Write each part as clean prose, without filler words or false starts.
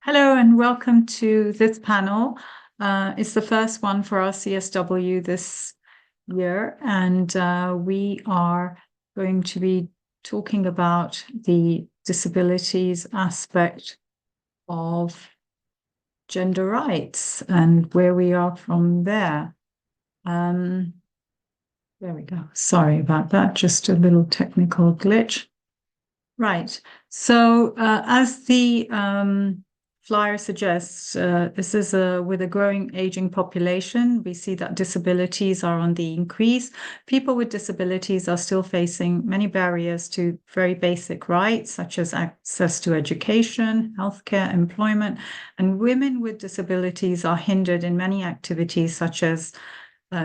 Hello and welcome to this panel. It's the first one for our CSW this year, and we are going to be talking about the disabilities aspect of gender rights and where we are from there. There we go. Sorry about that, just a little technical glitch. Right. So, as the flyer suggests, this is with a growing aging population. We see that disabilities are on the increase. People with disabilities are still facing many barriers to very basic rights, such as access to education, healthcare, employment, and women with disabilities are hindered in many activities, such as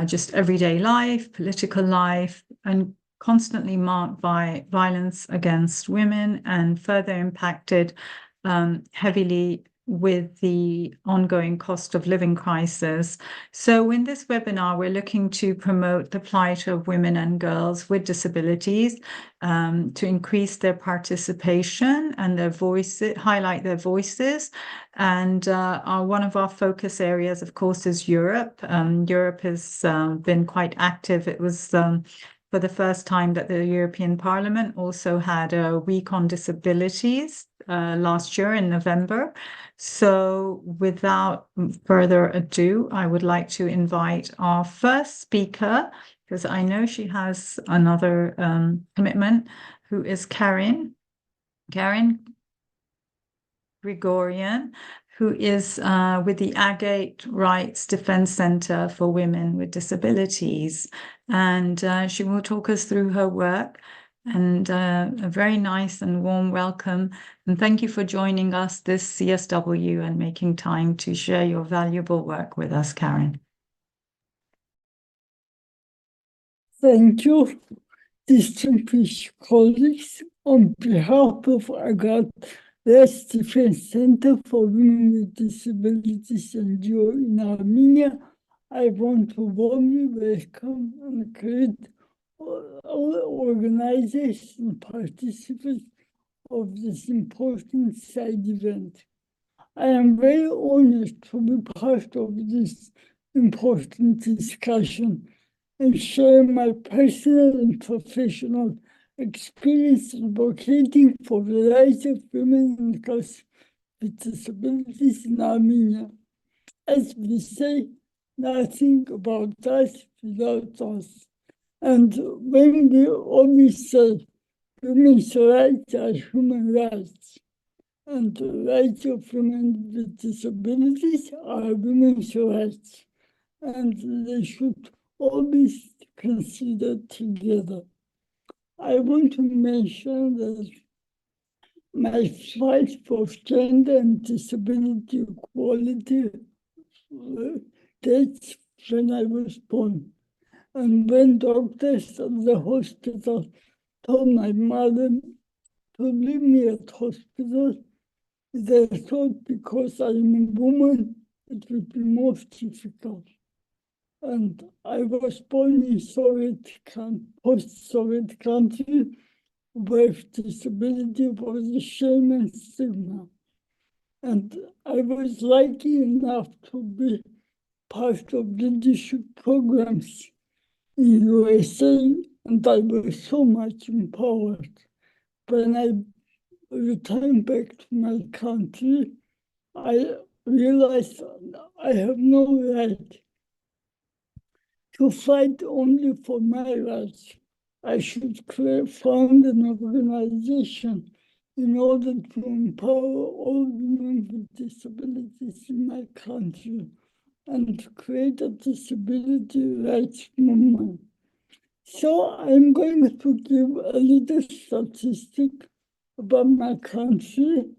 just everyday life, political life, and constantly marked by violence against women and further impacted heavily with the ongoing cost of living crisis. So in this webinar, we're looking to promote the plight of women and girls with disabilities, to increase their participation and their voices, highlight their voices. And one of our focus areas, of course, is Europe. Europe has been quite active. It was for the first time that the European Parliament also had a week on disabilities last year in November. So without further ado, I would like to invite our first speaker, because I know she has another commitment, who is Karen Grigorian, who is with the Agate Rights Defense Center for Women with Disabilities. And she will talk us through her work, and a very nice and warm welcome. And thank you for joining us this CSW and making time to share your valuable work with us, Karen. Thank you, distinguished colleagues. On behalf of Agate Rights Defense Center for Women with Disabilities in Armenia, I want to warmly welcome and greet all organizers and participants of this important side event. I am very honored to be part of this important discussion and share my personal and professional experience advocating for the rights of women and girls with disabilities in Armenia. As we say, nothing about us without us. And when we always say women's rights are human rights, and the rights of women with disabilities are women's rights, and they should always considered together. I want to mention that my fight for gender and disability equality dates when I was born. And when doctors at the hospital told my mother to leave me at hospital, they thought because I am a woman, it would be more difficult. And I was born in post-Soviet country where disability was a shame and stigma. And I was lucky enough to be part of leadership programs in USA, and I was so much empowered. When I returned back to my country, I realized I have no right to fight only for my rights. I should found an organization in order to empower all women with disabilities in my country and create a disability rights movement. So I'm going to give a little statistic about my country.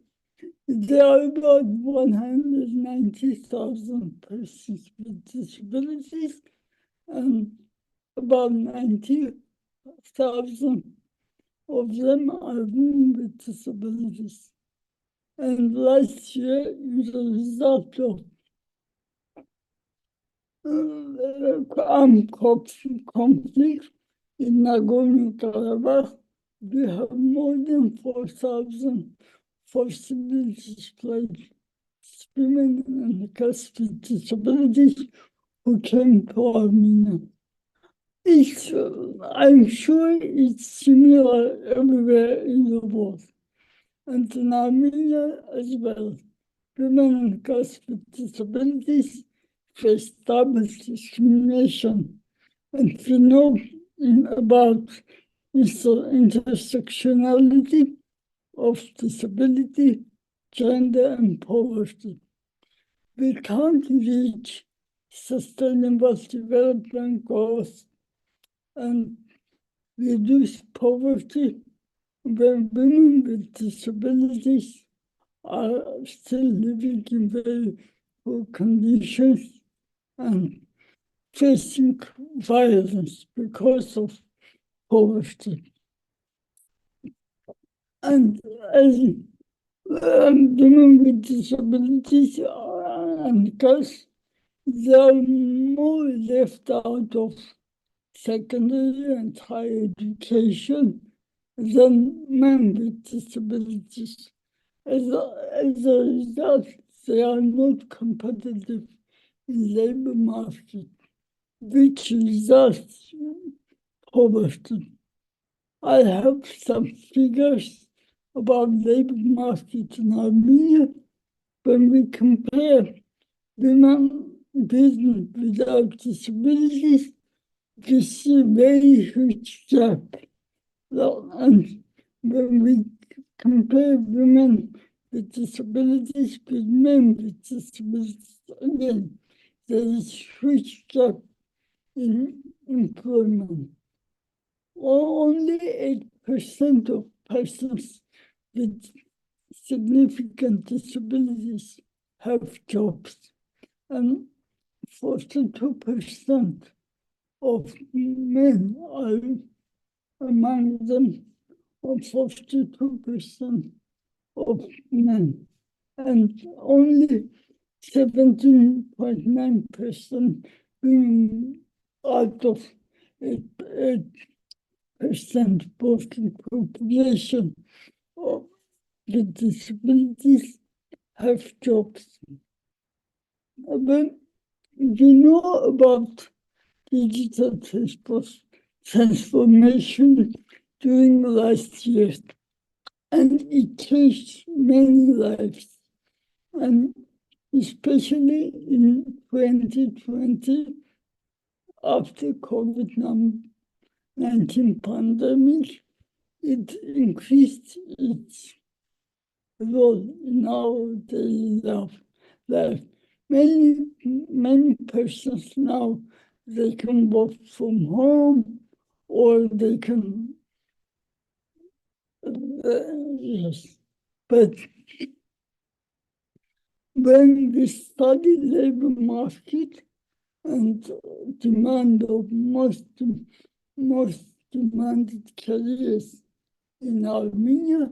There are about 190,000 persons with disabilities, and about 90,000 of them are women with disabilities. And last year, as a result of armed conflict in Nagorno-Karabakh, we have more than 4,000 forcibly displaced women and girls with disabilities who came to Armenia. I'm sure it's similar everywhere in the world, and in Armenia as well. Women and girls with disabilities face double discrimination, and we know about intersectionality of disability, gender, and poverty. We can't reach sustainable development goals and reduce poverty when women with disabilities are still living in very poor conditions and facing violence because of poverty. And as women with disabilities and girls, they are more left out of secondary and higher education than men with disabilities. As a result, they are not competitive in labor market, which results in poverty. I have some figures about labor market in Armenia. When we compare women without disabilities, we see very huge gap. And when we compare women with disabilities with men with disabilities, again, there is huge gap in employment. Only 8% of persons with significant disabilities have jobs, and 42% of men are among them, or 42% of men, and only 17.9% women out of 8% working population of with disabilities have jobs. But we know about digital transformation during last year, and it changed many lives, and especially in 2020, after COVID-19 pandemic, it increased its role in our daily life. Many persons now, they can work from home, or they can, yes. But when we study labor market and demand of most demanded careers in Armenia,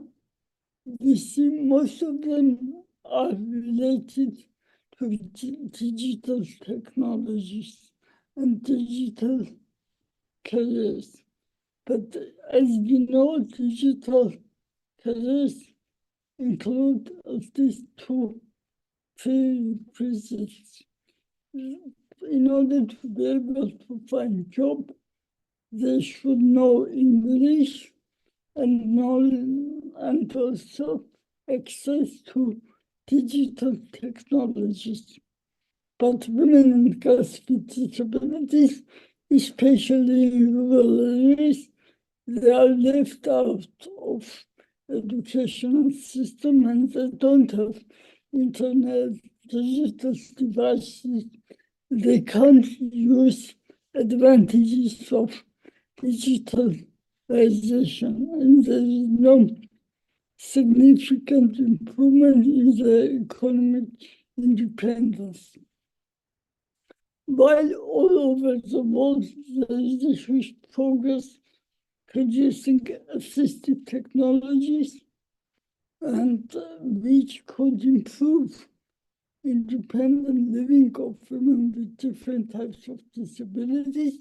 we see most of them are related to digital technologies and digital careers. But as we know, digital careers include at least two prerequisites. In order to be able to find a job, they should know English and also access to digital technologies. But women and girls with disabilities, especially in rural areas, they are left out of educational system, and they don't have internet, digital devices. They can't use advantages of digitalization, and there is no significant improvement in their economic independence. While all over the world there is a huge progress producing assistive technologies, and which could improve independent living of women with different types of disabilities,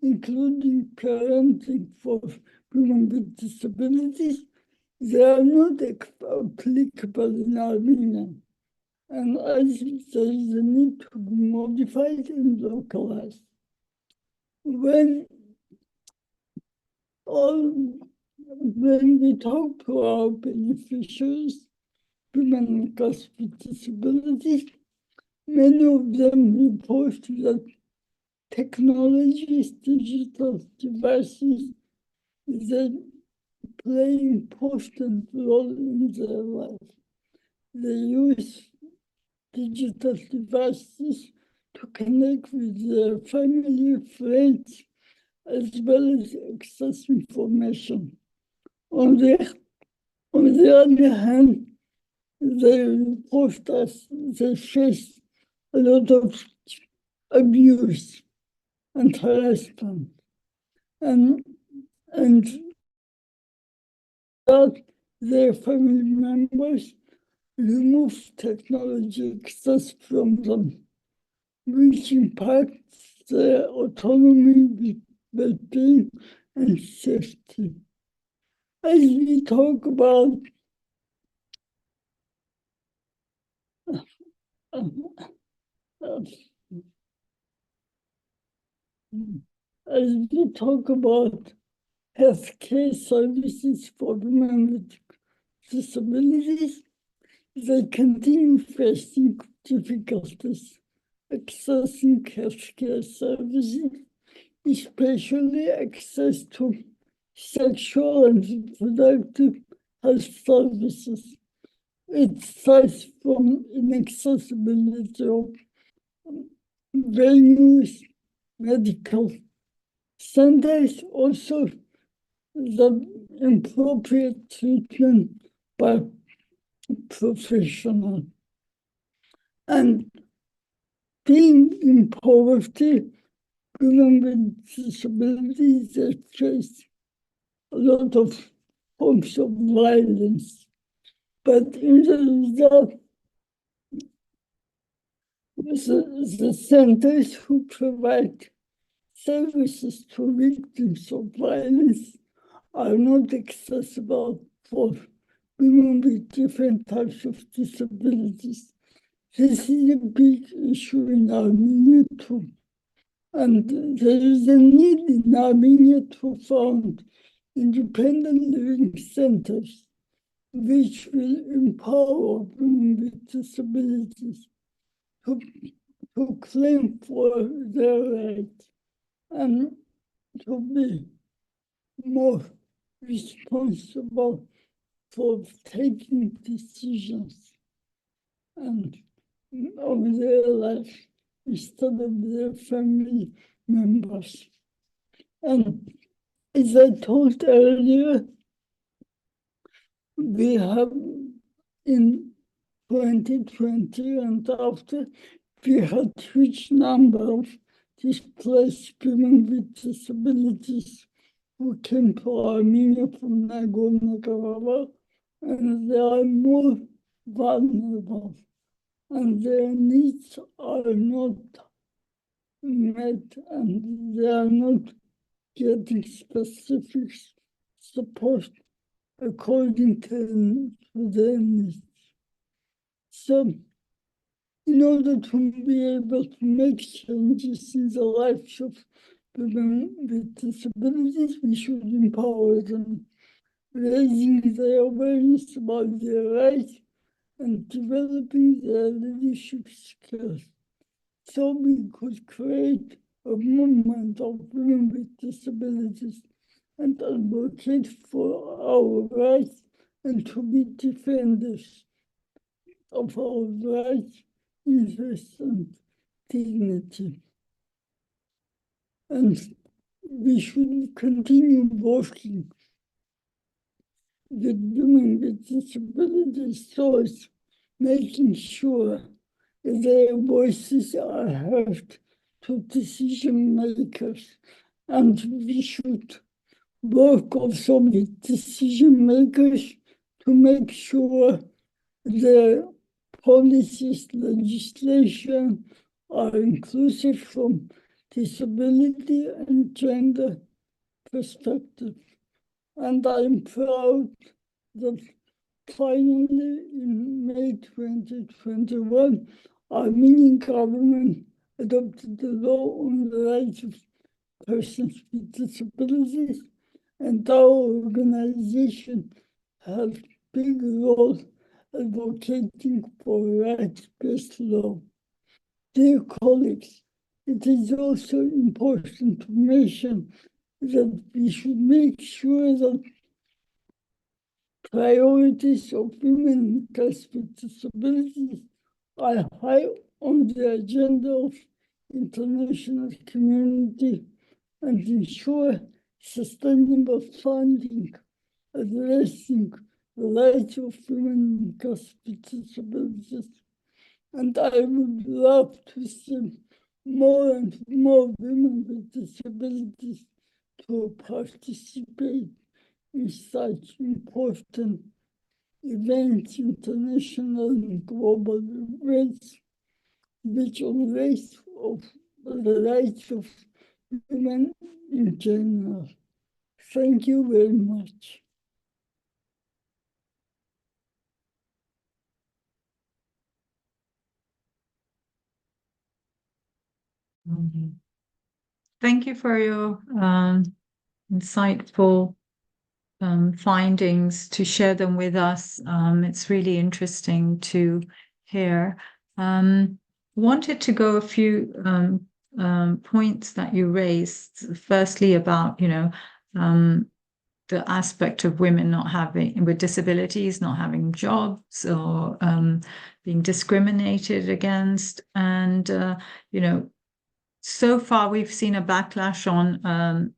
including parenting for women with disabilities, they are not applicable in Armenia. and as there is a need to be modified and localized. When we talk to our beneficiaries, women and girls with disabilities, many of them report that technologies, digital devices, they play an important role in their life. They use digital devices to connect with their family, friends, as well as access information. On the other hand, they report that they face a lot of abuse and harassment, and that their family members remove technology access from them, which impacts their autonomy, well-being, and safety. As we talk about healthcare services for women with disabilities, they continue facing difficulties accessing healthcare services, especially access to sexual and reproductive health services. It starts from inaccessibility of venues, medical centers, also the inappropriate treatment by professionals. And being in poverty, women with disabilities, they face a lot of forms of violence. But in the result, the centers who provide services to victims of violence are not accessible for women with different types of disabilities. This is a big issue in Armenia too. And there is a need in Armenia to found independent living centers which will empower women with disabilities to claim for their rights and to be more responsible for taking decisions and of their life instead of their family members. And as I told earlier, we have in 2020 and after, we had huge number of displaced women with disabilities who came to Armenia from Nagorno-Karabakh, and they are more vulnerable, and their needs are not met, and they are not getting specific support according to their needs. So, in order to be able to make changes in the lives of women with disabilities, we should empower them, raising their awareness about their rights and developing their leadership skills. So we could create a movement of women with disabilities and advocate for our rights and to be defenders of our rights, interests, and dignity. And we should continue working with women with disabilities towards making sure their voices are heard to decision makers. And we should work also with decision makers to make sure their policies, legislation are inclusive from disability and gender perspective. And I'm proud that Finally, in May 2021, Armenian government adopted the law on the rights of persons with disabilities, and our organization has a big role advocating for rights-based law. Dear colleagues, it is also important to mention that we should make sure that priorities of women with disabilities are high on the agenda of international community and ensure sustainable funding addressing the rights of women with disabilities. And I would love to see more and more women with disabilities to participate in such important events, international and global events, which on raise of the rights of women in general. Thank you very much. Thank you for your insightful findings, to share them with us. It's really interesting to hear. Wanted to go a few points that you raised. Firstly, about the aspect of women not having with disabilities, not having jobs, or being discriminated against, and so far we've seen a backlash on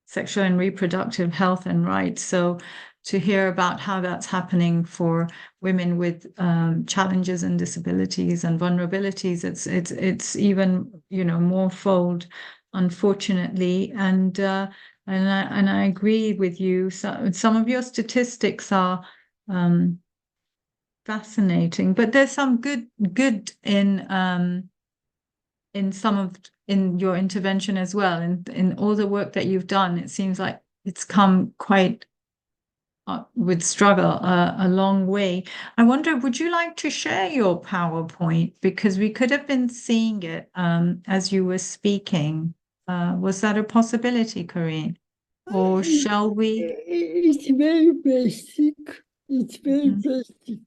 sexual and reproductive health and rights. So to hear about how that's happening for women with challenges and disabilities and vulnerabilities, it's even more fold, unfortunately. And I agree with you. So some of your statistics are fascinating, but there's some good in your intervention as well, and in all the work that you've done. It seems like it's come quite with struggle a long way. I wonder, would you like to share your PowerPoint, because we could have been seeing it as you were speaking. Was that a possibility, Corinne? Or shall we? It's very basic. It's very basic.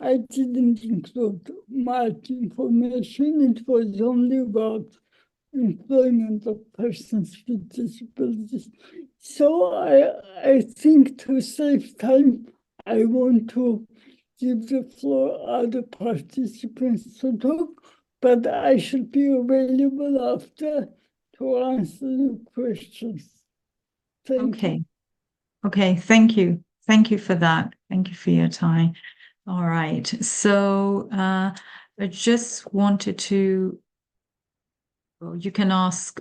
I didn't include much information. It was only about employment of persons with disabilities. So I think, to save time, I want to give the floor other participants to talk, but I should be available after to answer the questions. Thank you. Okay, thank you. Thank you for that. Thank you for your time. All right. So I just wanted to, well, you can ask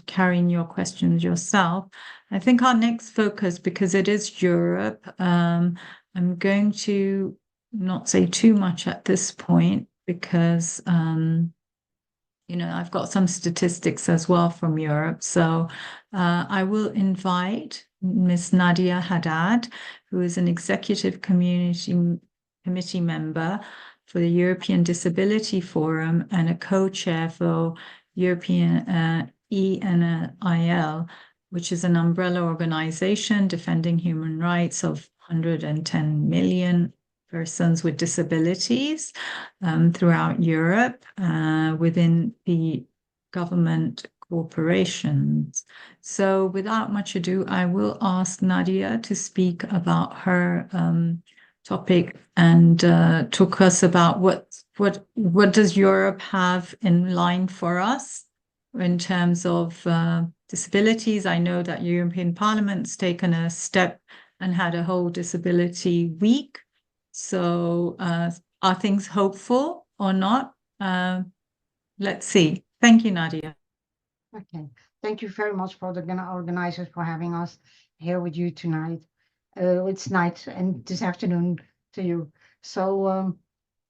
Karen your questions yourself. I think our next focus, because it is Europe, I'm going to not say too much at this point, because I've got some statistics as well from Europe. So I will invite Ms. Nadia Haddad, who is an executive committee member for the European Disability Forum and a co-chair for European ENIL, which is an umbrella organization defending human rights of 110 million persons with disabilities throughout Europe within the government corporations. So without much ado, I will ask Nadia to speak about her topic and talk us about what does Europe have in line for us in terms of disabilities. I know that European Parliament's taken a step and had a whole disability week. So are things hopeful or not? Let's see. Thank you, Nadia. Okay, thank you very much for the organizers for having us here with you tonight. It's night and this afternoon to you. So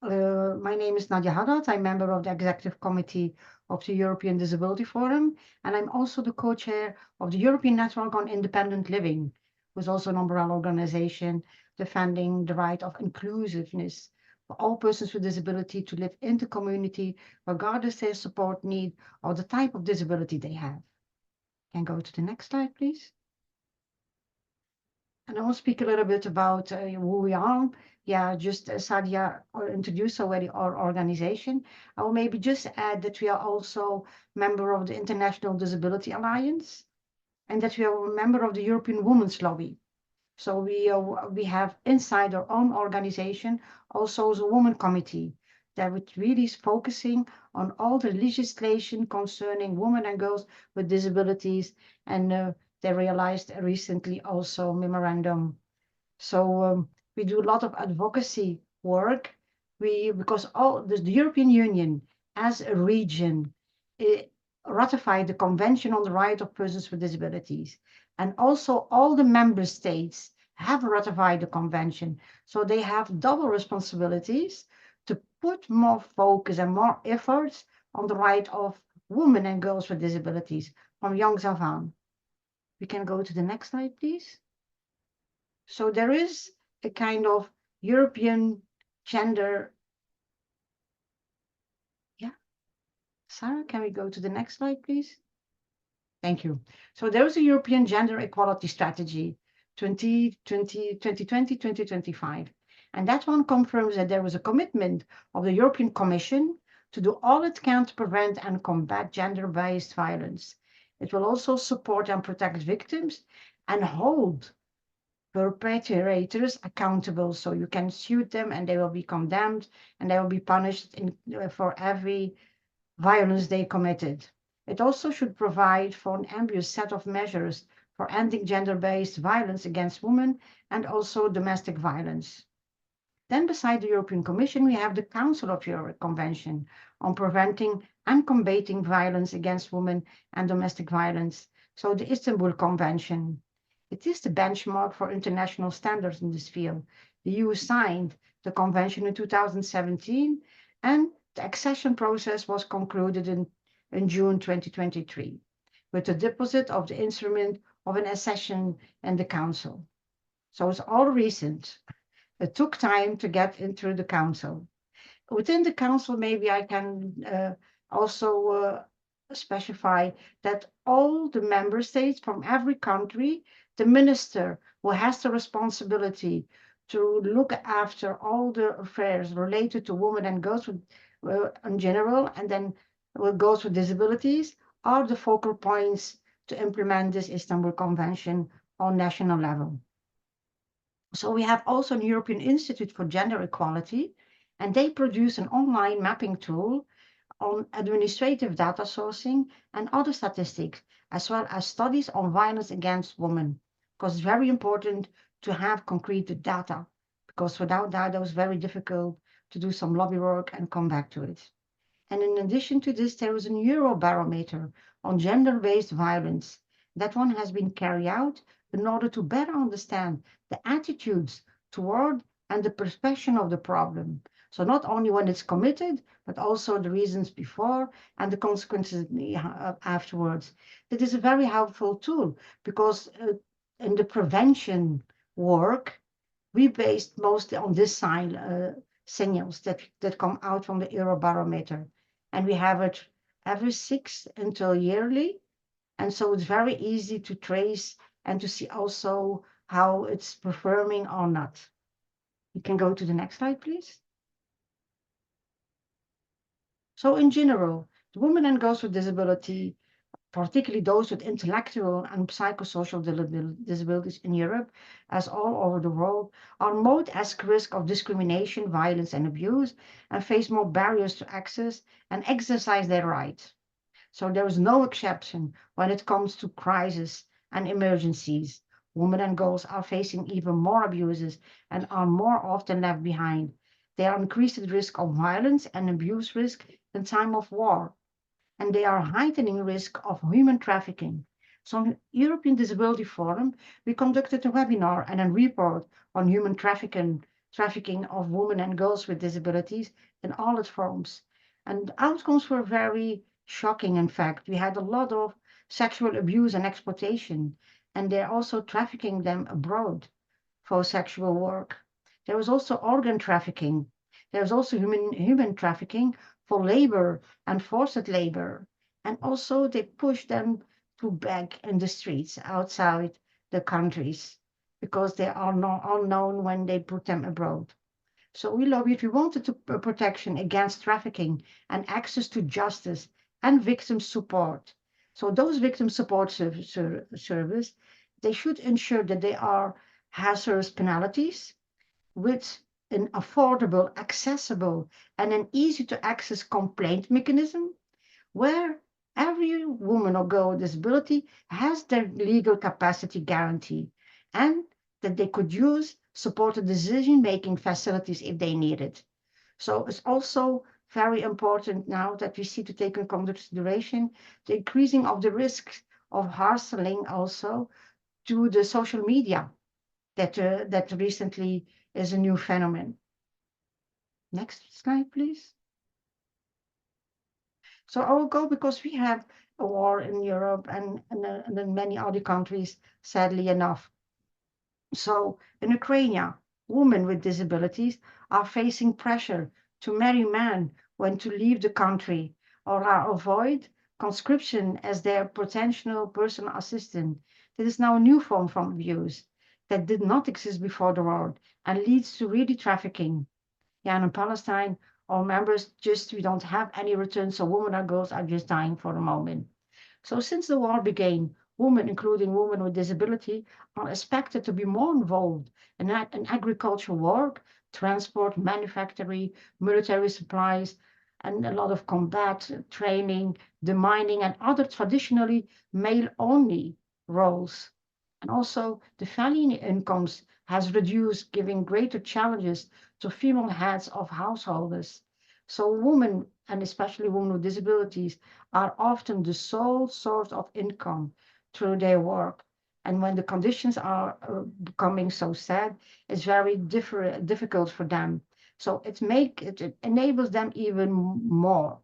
my name is Nadia Haddad. I'm member of the Executive Committee of the European Disability Forum, and I'm also the co-chair of the European Network on Independent Living, who's also an umbrella organization defending the right of inclusiveness for all persons with disability to live in the community, regardless their support need or the type of disability they have. Can go to the next slide, please. And I will speak a little bit about who we are. Yeah, just Sadia introduced already our organization. I will maybe just add that we are also member of the International Disability Alliance and that we are a member of the European Women's Lobby. So we have inside our own organization also the Women Committee that really is focusing on all the legislation concerning women and girls with disabilities, and they realized recently also memorandum. So we do a lot of advocacy work. Because all the European Union as a region ratified the Convention on the Right of Persons with Disabilities. And also all the member states have ratified the convention. So they have double responsibilities to put more focus and more efforts on the right of women and girls with disabilities from young of on. We can go to the next slide, please. So there is a kind of European gender. Yeah. Sarah, can we go to the next slide, please? Thank you. So there is a European gender equality strategy 2020-2025. And that one confirms that there was a commitment of the European Commission to do all it can to prevent and combat gender-based violence. It will also support and protect victims and hold perpetrators accountable, so you can sue them and they will be condemned and they will be punished for every violence they committed. It also should provide for an ambitious set of measures for ending gender-based violence against women and also domestic violence. Then beside the European Commission, we have the Council of Europe Convention on preventing and combating violence against women and domestic violence. So the Istanbul Convention. It is the benchmark for international standards in this field. The EU signed the convention in 2017 and the accession process was concluded in June 2023 with the deposit of the instrument of an accession in the Council. So it's all recent. It took time to get into the Council. Within the Council, maybe I can also specify that all the member states from every country, the minister who has the responsibility to look after all the affairs related to women and girls with, in general, and then girls with disabilities, are the focal points to implement this Istanbul Convention on national level. So we have also an European Institute for Gender Equality, and they produce an online mapping tool on administrative data sourcing and other statistics, as well as studies on violence against women, because it's very important to have concrete data, because without that, it was very difficult to do some lobby work and come back to it. And in addition to this, there is a Eurobarometer on gender-based violence. That one has been carried out in order to better understand the attitudes toward and the perception of the problem. So not only when it's committed, but also the reasons before and the consequences afterwards. It is a very helpful tool because in the prevention work, we based mostly on this signals that come out from the Eurobarometer. And we have it every 6 until yearly. And so it's very easy to trace and to see also how it's performing or not. You can go to the next slide, please. So in general, the women and girls with disability, particularly those with intellectual and psychosocial disabilities in Europe, as all over the world, are more at risk of discrimination, violence, and abuse, and face more barriers to access and exercise their rights. So there is no exception when it comes to crises and emergencies. Women and girls are facing even more abuses and are more often left behind. They are increased at risk of violence and abuse risk in time of war, and they are heightening risk of human trafficking. So in European Disability Forum, we conducted a webinar and a report on human trafficking of women and girls with disabilities in all its forms. And the outcomes were very shocking, in fact. We had a lot of sexual abuse and exploitation. and they're also trafficking them abroad for sexual work. There is also organ trafficking. There's also human trafficking for labor and forced labor. And also they push them to beg in the streets outside the countries because they are not unknown when they put them abroad. So we lobbied, we wanted to protection against trafficking and access to justice and victim support. So those victim support service, they should ensure that they are hazardous penalties with an affordable, accessible, and an easy to access complaint mechanism where every woman or girl with disability has their legal capacity guaranteed and that they could use supported decision-making facilities if they need it. So it's also very important now that we see to take into consideration the increasing of the risk of harsling also to the social media that recently is a new phenomenon. Next slide, please. So I will go because we have a war in Europe and in many other countries, sadly enough. So in Ukraine, women with disabilities are facing pressure to marry men when to leave the country or are avoid conscription as their potential personal assistant. This is now a new form of abuse that did not exist before the war and leads to really trafficking. Yeah, and in Palestine, our members just, we don't have any returns, so women and girls are just dying for the moment. So since the war began, women, including women with disability, are expected to be more involved in agricultural work, transport, manufacturing, military supplies, and a lot of combat training, the mining, and other traditionally male-only roles. And also, the family incomes has reduced, giving greater challenges to female heads of households. So women, and especially women with disabilities, are often the sole source of income through their work. And when the conditions are becoming so sad, it's very difficult for them. So it enables them even more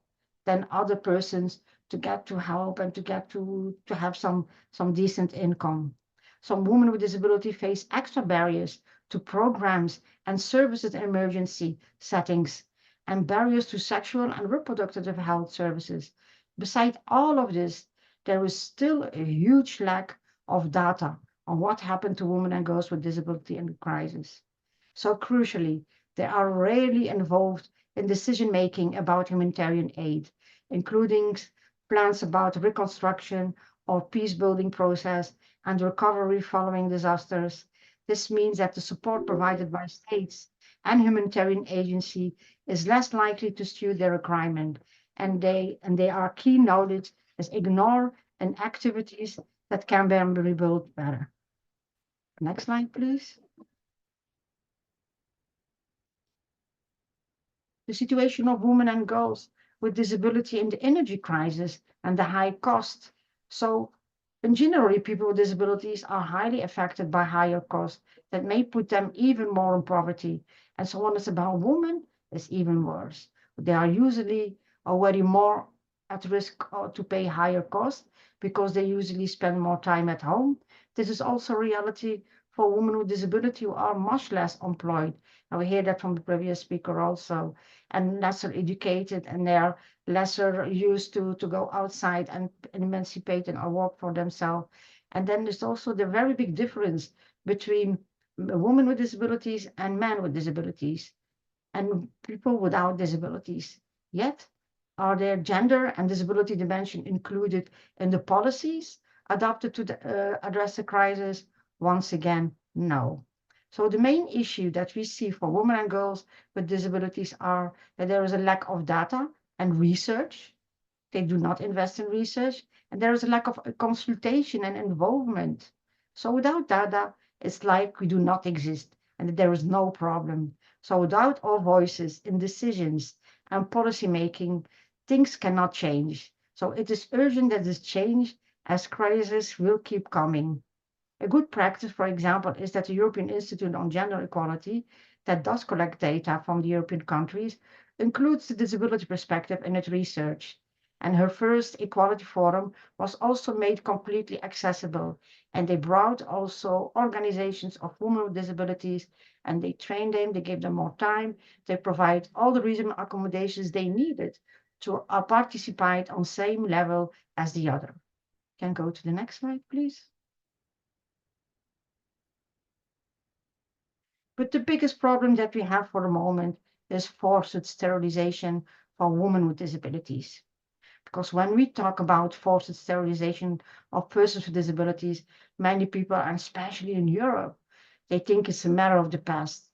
than other persons to get to help and to get to have some decent income. Some women with disability face extra barriers to programs and services in emergency settings and barriers to sexual and reproductive health services. Besides all of this, there is still a huge lack of data on what happened to women and girls with disability in the crisis. So crucially, they are rarely involved in decision making about humanitarian aid, including plans about reconstruction or peace building process and recovery following disasters. This means that the support provided by states and humanitarian agency is less likely to suit their requirement, and they are key knowledge as ignore and activities that can be rebuilt better. Next slide, please. The situation of women and girls with disability in the energy crisis and the high cost. So in general, people with disabilities are highly affected by higher costs that may put them even more in poverty. And so when it's about women, it's even worse. They are usually already more at risk to pay higher costs because they usually spend more time at home. This is also reality for women with disability who are much less employed. And we hear that from the previous speaker also, and lesser educated, and they're lesser used to go outside and emancipate and work for themselves. And then there's also the very big difference between women with disabilities and men with disabilities and people without disabilities. Yet, are there gender and disability dimension included in the policies adopted to address the crisis? Once again, no. So the main issue that we see for women and girls with disabilities are that there is a lack of data and research. They do not invest in research, and there is a lack of consultation and involvement. So without data, it's like we do not exist and that there is no problem. So without our voices in decisions and policy making, things cannot change. So it is urgent that this change, as crises will keep coming. A good practice, for example, is that the European Institute on Gender Equality, that does collect data from the European countries, includes the disability perspective in its research. And her first equality forum was also made completely accessible. And they brought also organizations of women with disabilities, and they trained them, they gave them more time, they provide all the reasonable accommodations they needed to participate on same level as the other. Can go to the next slide, please. But the biggest problem that we have for the moment is forced sterilization for women with disabilities. Because when we talk about forced sterilization of persons with disabilities, many people, and especially in Europe, they think it's a matter of the past.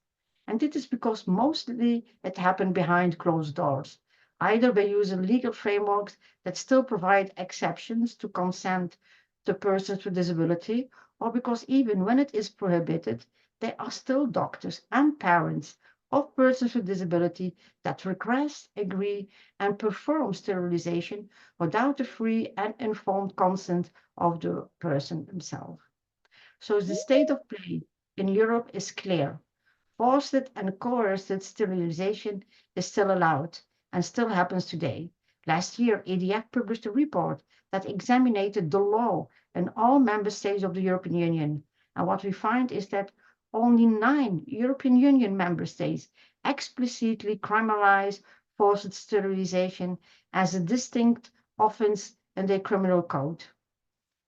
And it is because mostly it happened behind closed doors, either by using legal frameworks that still provide exceptions to consent to persons with disability, or because even when it is prohibited, there are still doctors and parents of persons with disability that request, agree, and perform sterilization without the free and informed consent of the person himself. So the state of play in Europe is clear. Forced and coerced sterilization is still allowed and still happens today. Last year, EDF published a report that examined the law in all member states of the European Union. And what we find is that only 9 European Union member states explicitly criminalize forced sterilization as a distinct offense in their criminal code.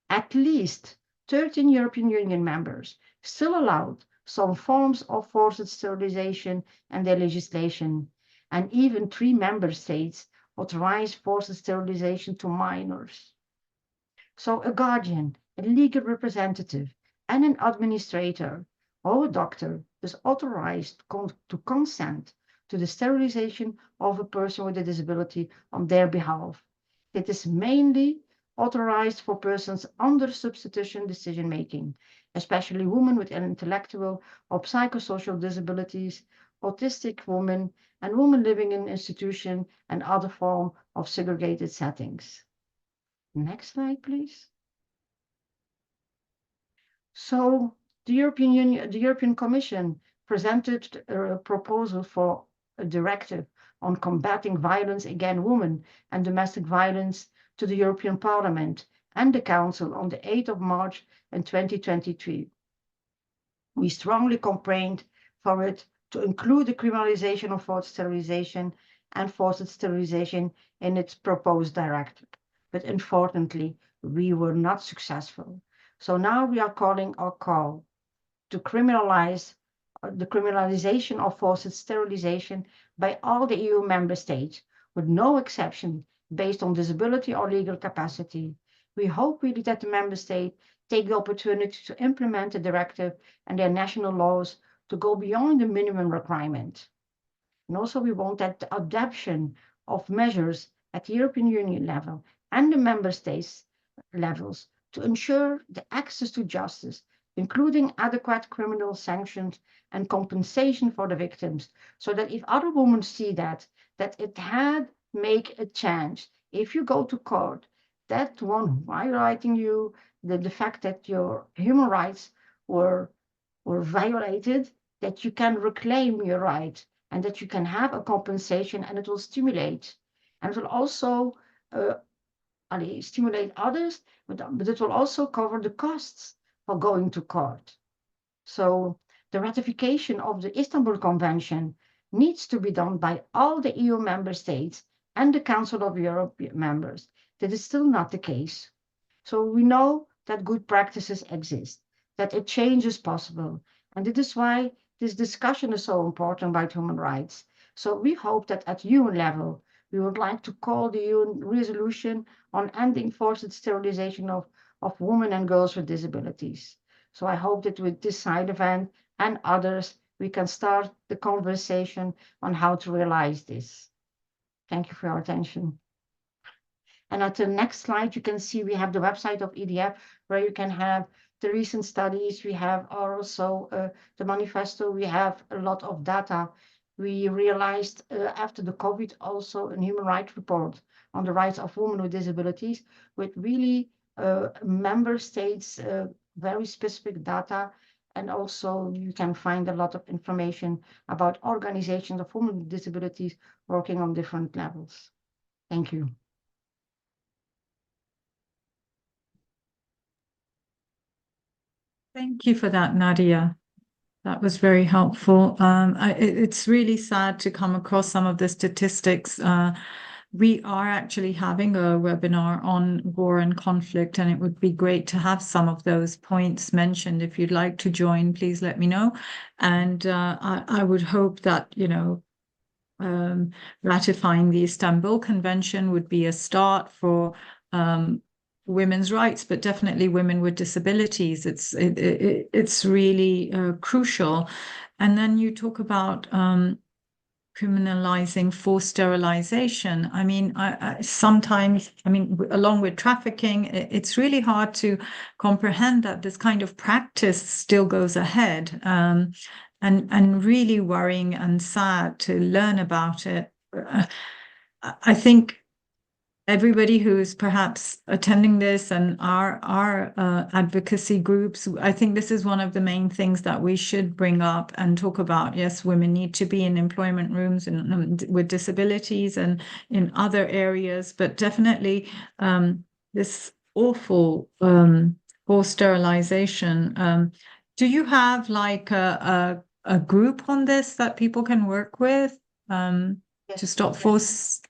At least 13 European Union members still allowed some forms of forced sterilization in their legislation, and even 3 member states authorize forced sterilization to minors. So a guardian, a legal representative, and an administrator or a doctor is authorized to consent to the sterilization of a person with a disability on their behalf. It is mainly authorized for persons under substitution decision making, especially women with intellectual or psychosocial disabilities, autistic women, and women living in institution and other form of segregated settings. Next slide, please. So the European Union, the European Commission presented a proposal for a directive on combating violence against women and domestic violence to the European Parliament and the Council on the 8th of March in 2023. We strongly campaigned for it to include the criminalization of forced sterilization and forced sterilization in its proposed directive. But unfortunately, we were not successful. So now we are calling our call to criminalize the criminalization of forced sterilization by all the EU member states, with no exception based on disability or legal capacity. We hope really that the member state take the opportunity to implement the directive and their national laws to go beyond the minimum requirement. And also we want that the adoption of measures at the European Union level and the member states levels to ensure the access to justice, including adequate criminal sanctions and compensation for the victims, so that if other women see that it had make a change, if you go to court, that one violating you, the fact that your human rights were violated, that you can reclaim your right and that you can have a compensation, and it will stimulate. And it will also stimulate others, but it will also cover the costs for going to court. So the ratification of the Istanbul Convention needs to be done by all the EU member states and the Council of Europe members. That is still not the case. So we know that good practices exist, that a change is possible. And it is why this discussion is so important about human rights. So we hope that at UN level, we would like to call the UN resolution on ending forced sterilization of women and girls with disabilities. So I hope that with this side event and others, we can start the conversation on how to realize this. Thank you for your attention. And at the next slide, you can see we have the website of EDF where you can have the recent studies. We have also the manifesto. We have a lot of data. We realized after the COVID also a human rights report on the rights of women with disabilities with really member states, very specific data. And also you can find a lot of information about organizations of women with disabilities working on different levels. Thank you. Thank you for that, Nadia. That was very helpful. It's really sad to come across some of the statistics. We are actually having a webinar on war and conflict, and it would be great to have some of those points mentioned. If you'd like to join, please let me know. And I would hope that, ratifying the Istanbul Convention would be a start for women's rights, but definitely women with disabilities. It's really crucial. And then you talk about criminalizing forced sterilization. I mean, I sometimes, I mean, along with trafficking, it's really hard to comprehend that this kind of practice still goes ahead. And really worrying and sad to learn about it. I think everybody who's perhaps attending this and our advocacy groups, I think this is one of the main things that we should bring up and talk about. Yes, women need to be in employment rooms and with disabilities and in other areas, but definitely this awful forced sterilization. Do you have like a group on this that people can work with to Yes, stop yes. forced?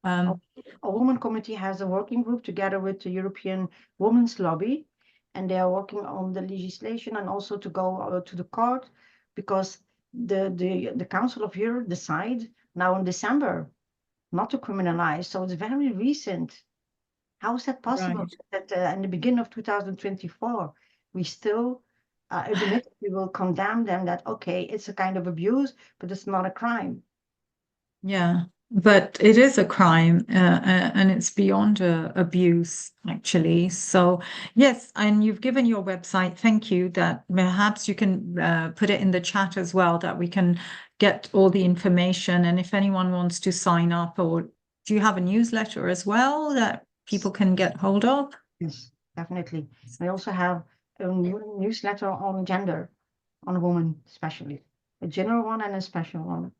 A woman committee has a working group together with the European Women's Lobby, and they are working on the legislation and also to go to the court, because the Council of Europe decide now in December not to criminalize. So it's very recent. How is that possible Right. that in the beginning of 2024 we still admit we will condemn them that okay, it's a kind of abuse, but it's not a crime. Yeah, but it is a crime, and it's beyond abuse, actually. So, yes, and you've given your website. Thank you. That perhaps you can put it in the chat as well, that we can get all the information. And if anyone wants to sign up, or do you have a newsletter as well that people can get hold of? Yes, definitely. We also have a newsletter on gender, on women especially, a general one and a special one.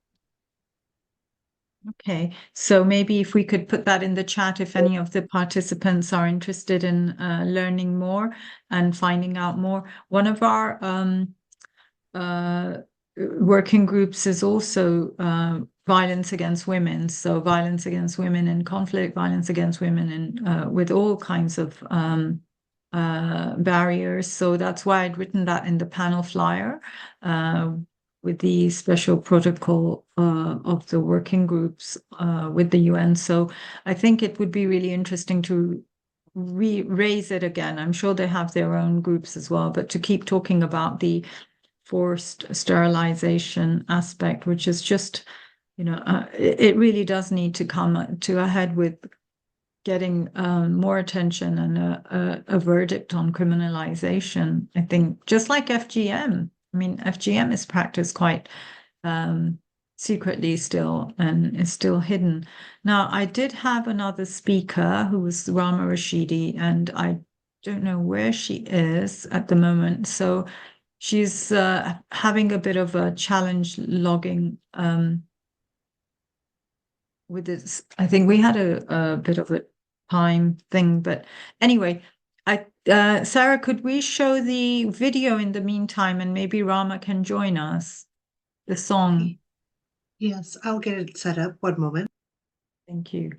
Okay, so maybe if we could put that in the chat, if any of the participants are interested in learning more and finding out more. One of our uh, working groups is also violence against women. So violence against women in conflict, violence against women in with all kinds of barriers. So that's why I'd written that in the panel flyer. With the special protocol of the working groups with the UN. So I think it would be really interesting to raise it again. I'm sure they have their own groups as well, but to keep talking about the forced sterilization aspect, which is just, it really does need to come to a head with getting more attention and a verdict on criminalization. I think just like FGM. I mean, FGM is practiced quite secretly still and is still hidden. Now, I did have another speaker who was Rama Rashidi, and I don't know where she is at the moment. So she's having a bit of a challenge logging with this. I think we had a bit of a time thing, but anyway, Sarah, could we show the video in the meantime, and maybe Rama can join us, the song? Yes, I'll get it set up. One moment. Thank you.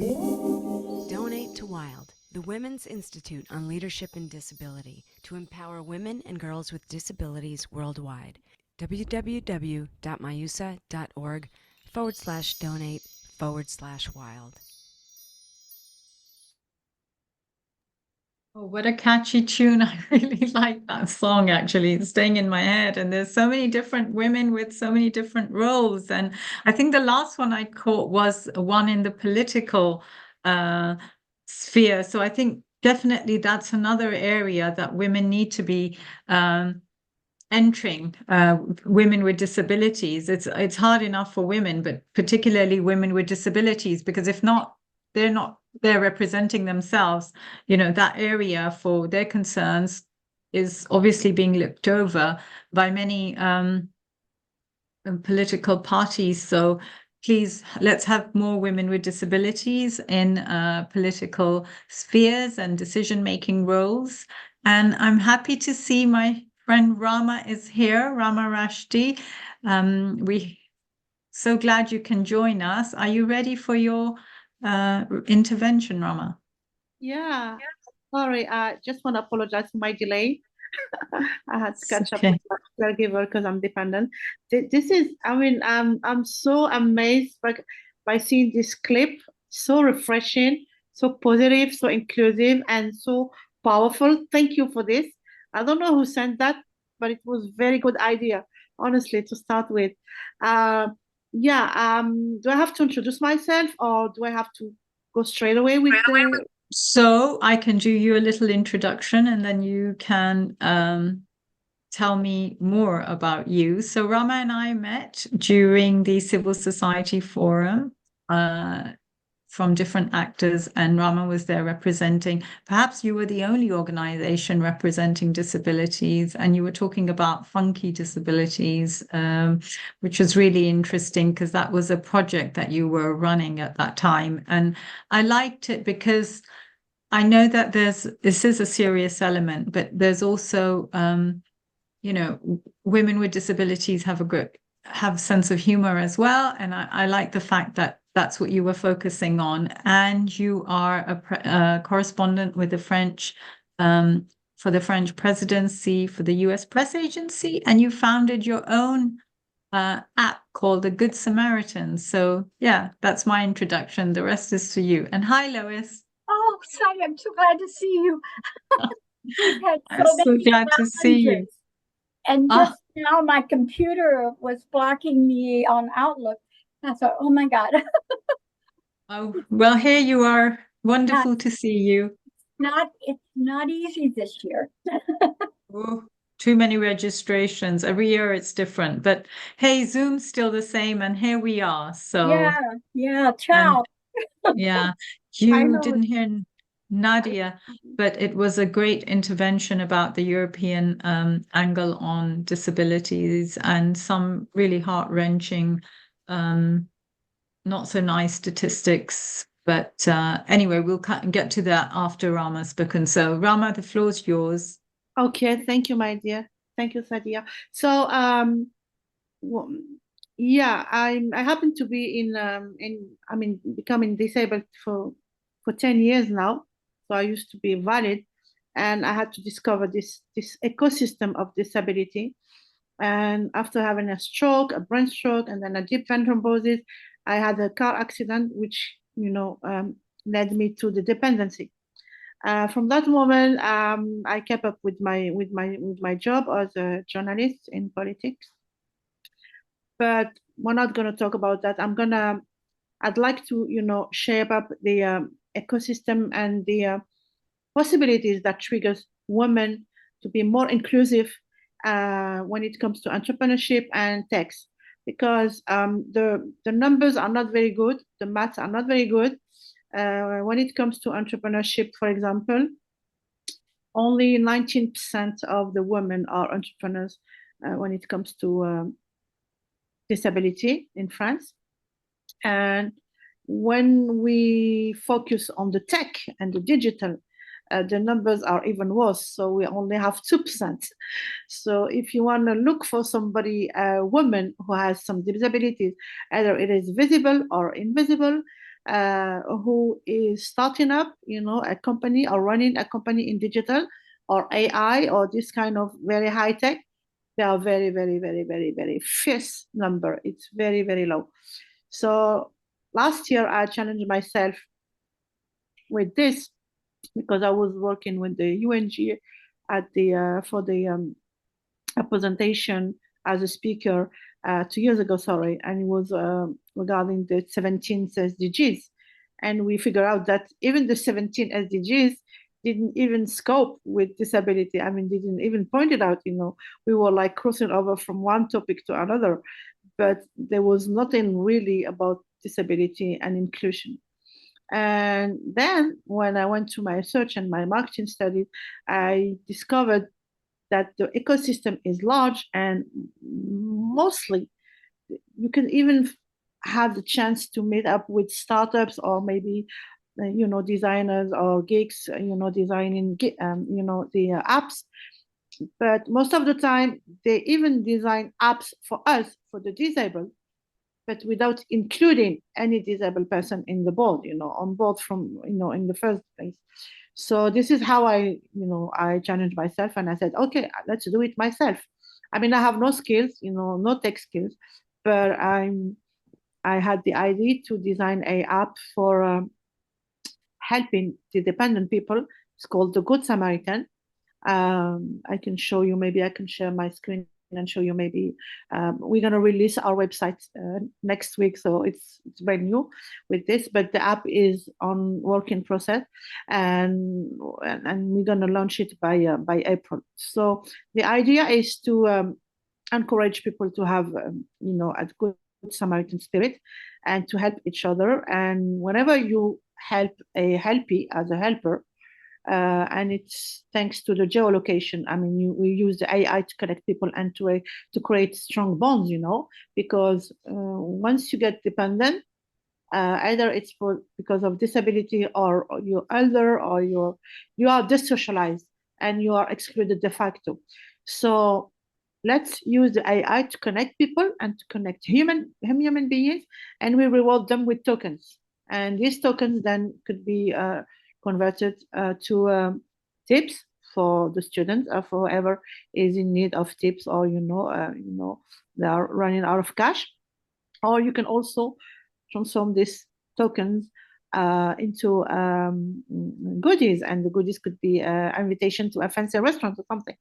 Donate to WILD, the Women's Institute on Leadership and Disability, to empower women and girls with disabilities worldwide. www.mayusa.org/donate/wild. Oh, what a catchy tune. I really like that song, actually. It's staying in my head. And there's so many different women with so many different roles. And I think the last one I caught was one in the political sphere. So I think definitely that's another area that women need to be entering, women with disabilities. It's hard enough for women, but particularly women with disabilities, because if not, they're not there representing themselves. That area for their concerns is obviously being looked over by many political parties. So please, let's have more women with disabilities in political spheres and decision-making roles. And I'm happy to see my friend Rama is here, Rama Rashdi. We so glad you can join us. Are you ready for your intervention, Rama? Yeah, sorry, I just want to apologize for my delay. I had to catch up Okay. with my caregiver because I'm dependent. This is, I mean, I'm so amazed by seeing this clip. So refreshing, so positive, so inclusive, and so powerful. Thank you for this. I don't know who sent that, but it was very good idea, honestly, to start with. Yeah, do I have to introduce myself or do I have to go straight away with the So I can do you a little introduction and then you can tell me more about you. So Rama and I met during the Civil Society Forum from different actors, and Rama was there representing, perhaps you were the only organization representing disabilities, and you were talking about funky disabilities, which was really interesting because that was a project that you were running at that time. And I liked it because I know that this is a serious element, but there's also women with disabilities have a sense of humor as well. And I like the fact that that's what you were focusing on. And you are a correspondent with the French, for the French presidency, for the US Press Agency, and you founded your own app called The Good Samaritan. So yeah, that's my introduction. The rest is to you. And hi, Lois. Oh, Sally, I'm so glad to see you. We've had I'm so so many glad to see you. challenges. And Ah. just now my computer was blocking me on Outlook. I thought, oh my God. Oh, well, here you are. Wonderful to see you. It's not easy this year. Oh, too many registrations. Every year it's different. But hey, Zoom's still the same, and here we are. So, Yeah, and ciao. yeah, I you know. didn't hear Nadia, but it was a great intervention about the European angle on disabilities and some really heart-wrenching, not so nice statistics. But anyway, we'll get to that after Rama's spoken. So, Rama, the floor's yours. Okay, thank you, my dear. Thank you, Sadia. So, well, yeah, I happen to be I mean, becoming disabled for 10 years now. So I used to be valid, and I had to discover this ecosystem of disability. And after having a stroke, a brain stroke, and then a deep vein thrombosis, I had a car accident, which led me to the dependency. From that moment, I kept up with my job as a journalist in politics. But we're not going to talk about that. I'd like to shape up the ecosystem and the possibilities that triggers women to be more inclusive when it comes to entrepreneurship and tech, because the numbers are not very good, the maths are not very good. When it comes to entrepreneurship, for example, only 19% of the women are entrepreneurs when it comes to disability in France. And when we focus on the tech and the digital, the numbers are even worse. So we only have 2%. So if you want to look for somebody, a woman who has some disabilities, either it is visible or invisible, who is starting up, a company or running a company in digital or AI or this kind of very high tech. They are very, very, very, very, very fierce number. It's very, very low. So last year I challenged myself with this because I was working with the UNG at the for the a presentation as a speaker 2 years ago, sorry, and it was regarding the 17 SDGs. And we figured out that even the 17 SDGs didn't even scope with disability. I mean, didn't even point it out, we were like crossing over from one topic to another, but there was nothing really about disability and inclusion. And then when I went to my research and my marketing studies, I discovered that the ecosystem is large and mostly you can even have the chance to meet up with startups or maybe designers or geeks designing the apps, but most of the time they even design apps for us, for the disabled, but without including any disabled person in the board, on board from in the first place. So this is how I challenged myself, and I said, okay, let's do it myself. I mean, I have no skills, no tech skills, but I had the idea to design a app for helping the dependent people. It's called the Good Samaritan. I can show you, maybe I can share my screen and show you. Maybe we're going to release our website next week, so it's brand new with this, but the app is on working process, and we're going to launch it by April. So the idea is to encourage people to have a good Samaritan spirit and to help each other, and whenever you help a helpee as a helper, and it's thanks to the geolocation. I mean, we use the AI to connect people and to create strong bonds, because once you get dependent, either it's because of disability or you're elder or you are dissocialized and you are excluded de facto. So let's use the AI to connect people and to connect human beings, and we reward them with tokens. And these tokens then could be converted to tips for the students or for whoever is in need of tips, or they are running out of cash. Or you can also transform these tokens into goodies, and the goodies could be an invitation to a fancy restaurant or something.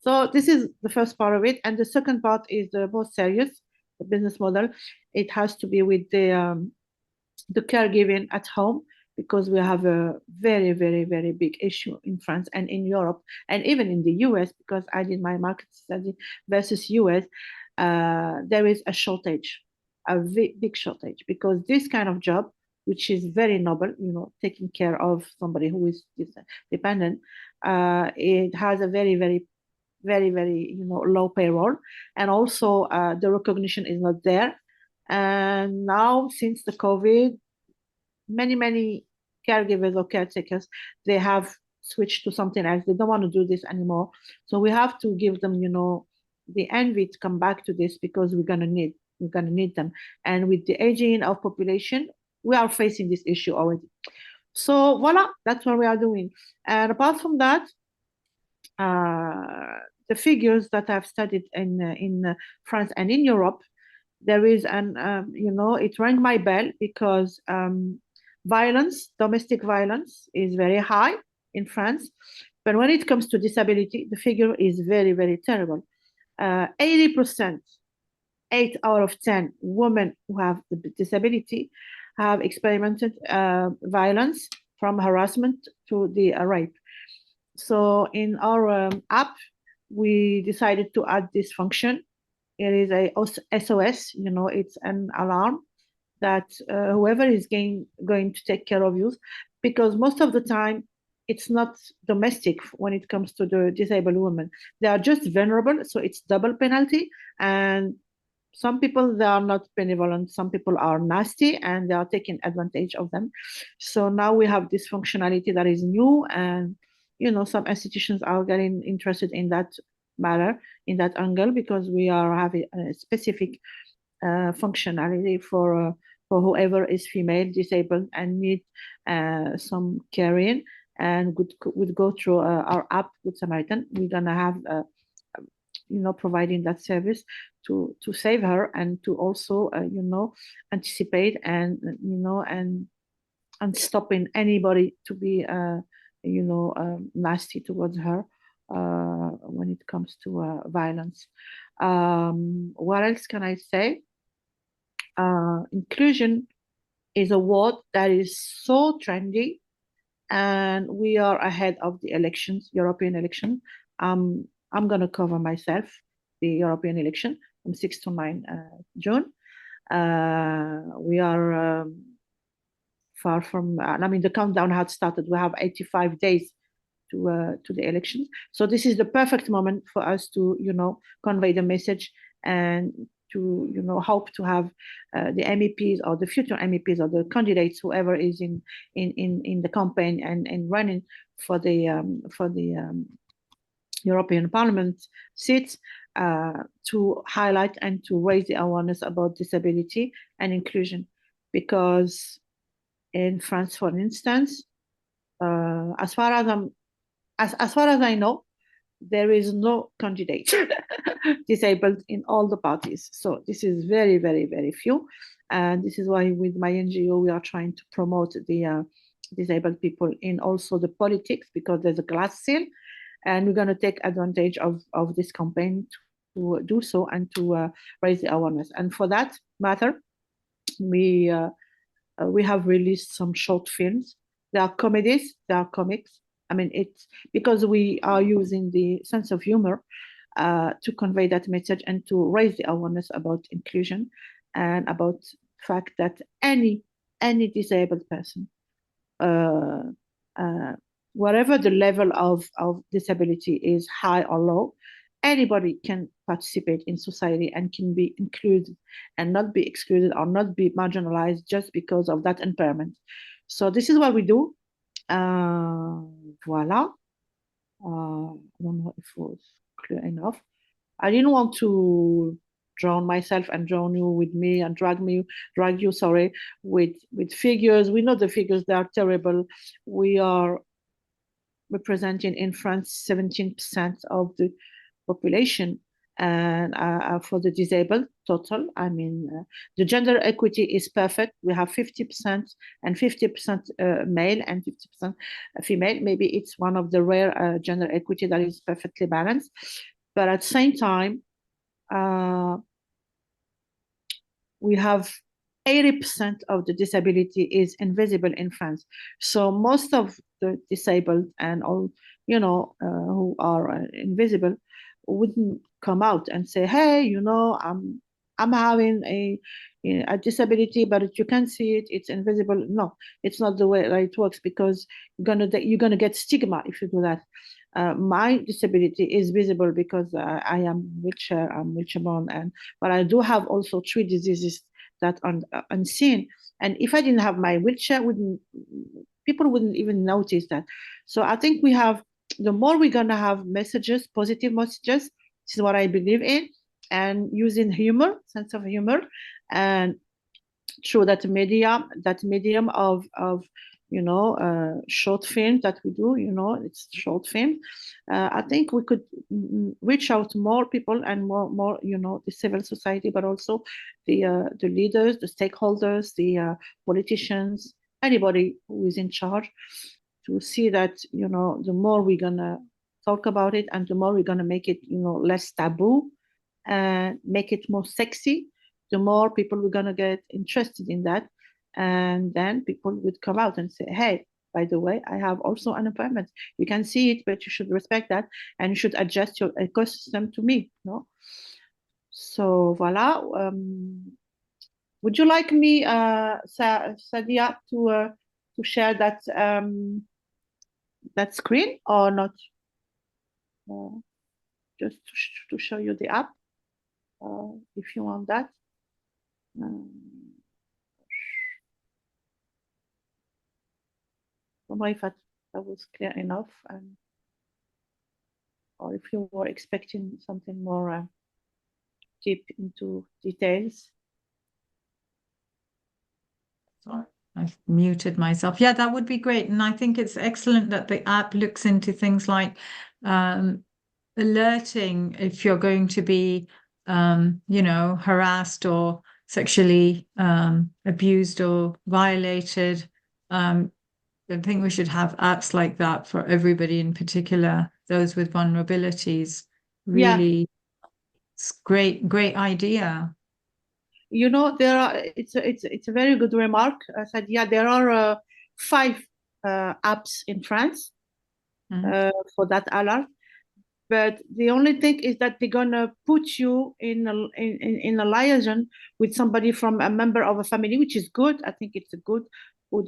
So this is the first part of it, and the second part is the more serious, the business model. It has to be with the caregiving at home, because we have a very, very, very big issue in France and in Europe, and even in the US, because I did my market study versus US. There is a shortage, a big shortage, because this kind of job, which is very noble, taking care of somebody who is dependent, it has a very, very, very, very, low payroll, and also the recognition is not there. And now, since the COVID, many caregivers or caretakers, they have switched to something else. They don't want to do this anymore. So we have to give them, the envy to come back to this, because we're gonna need them. And with the aging of population, we are facing this issue already. So voila, that's what we are doing. And apart from that, the figures that I've studied in France and in Europe, there is it rang my bell, because domestic violence is very high in France. But when it comes to disability, the figure is very, very terrible. 80%, 8 out of 10 women who have the disability have experienced violence, from harassment to the rape. So in our app, we decided to add this function. It is a SOS, it's an alarm that whoever is going to take care of you, because most of the time it's not domestic when it comes to the disabled women. They are just vulnerable, so it's double penalty. And some people, they are not benevolent, some people are nasty and they are taking advantage of them. So now we have this functionality that is new, and some institutions are getting interested in that matter, in that angle, because we are having a specific functionality for for whoever is female, disabled, and need some caring, and would go through our app, Good Samaritan. We're gonna have, providing that service to save her, and to also, anticipate, and and stopping anybody to be, nasty towards her when it comes to violence. What else can I say? Inclusion is a word that is so trendy, and we are ahead of the elections, European election. I'm going to cover myself the European election from 6 to 9 June. We are far from, I mean, the countdown had started. We have 85 days to the elections. So this is the perfect moment for us to, convey the message, and to, hope to have the MEPs, or the future MEPs, or the candidates, whoever is in the campaign and running for the European Parliament seats, to highlight and to raise the awareness about disability and inclusion. Because in France, for instance, as far as I know, there is no candidate disabled in all the parties. So this is very, very, very few. And this is why with my NGO, we are trying to promote the disabled people in also the politics, because there's a glass ceiling, and we're going to take advantage of this campaign to do so, and to raise the awareness. And for that matter, we have released some short films. There are comedies, there are comics. I mean, it's because we are using the sense of humor to convey that message, and to raise the awareness about inclusion, and about the fact that any disabled person, whatever the level of disability is, high or low, anybody can participate in society and can be included, and not be excluded or not be marginalized just because of that impairment. So this is what we do. Voila. I don't know if it was clear enough. I didn't want to drown myself and drown you with me, and drag you, sorry, with figures. We know the figures, they are terrible. We are representing in France 17% of the population, and for the disabled total. I mean, the gender equity is perfect. We have 50% and 50% male and 50% female. Maybe it's one of the rare gender equity that is perfectly balanced. But at the same time, we have 80% of the disability is invisible in France. So most of the disabled and all, who are invisible, wouldn't come out and say, hey, I'm having a disability, but you can see it, it's invisible. No, it's not the way that it works, because you're gonna get stigma if you do that. My disability is visible because I am wheelchair, I'm wheelchair bound, but I do have also 3 diseases that are unseen. And if I didn't have my wheelchair, people wouldn't even notice that. So I think the more we're gonna have messages, positive messages, this is what I believe in, and using humor, sense of humor, and through that medium of short film that we do, it's short film. I think we could reach out to more people, and more the civil society, but also the leaders, the stakeholders, the politicians, anybody who is in charge, to see that the more we're gonna talk about it, and the more we're gonna make it less taboo, and make it more sexy, the more people we're gonna get interested in that. And then people would come out and say, hey, by the way, I have also an impairment. You can see it, but you should respect that, and you should adjust your ecosystem to me. So voila. Would you like me, Sadia, to share that that screen or not? Just to show you the app, if you want that. I don't know if that was clear enough, or if you were expecting something more deep into details. Sorry, I've muted myself. Yeah, that would be great. And I think it's excellent that the app looks into things like alerting if you're going to be, harassed or sexually abused or violated. I think we should have apps like that for everybody, in particular those with vulnerabilities. Yeah. Really, it's great idea. There are, it's a very good remark. I said, yeah, there are 5 apps in France for that alert. But the only thing is that they're gonna put you in a liaison with somebody from a member of a family, which is good. I think it's a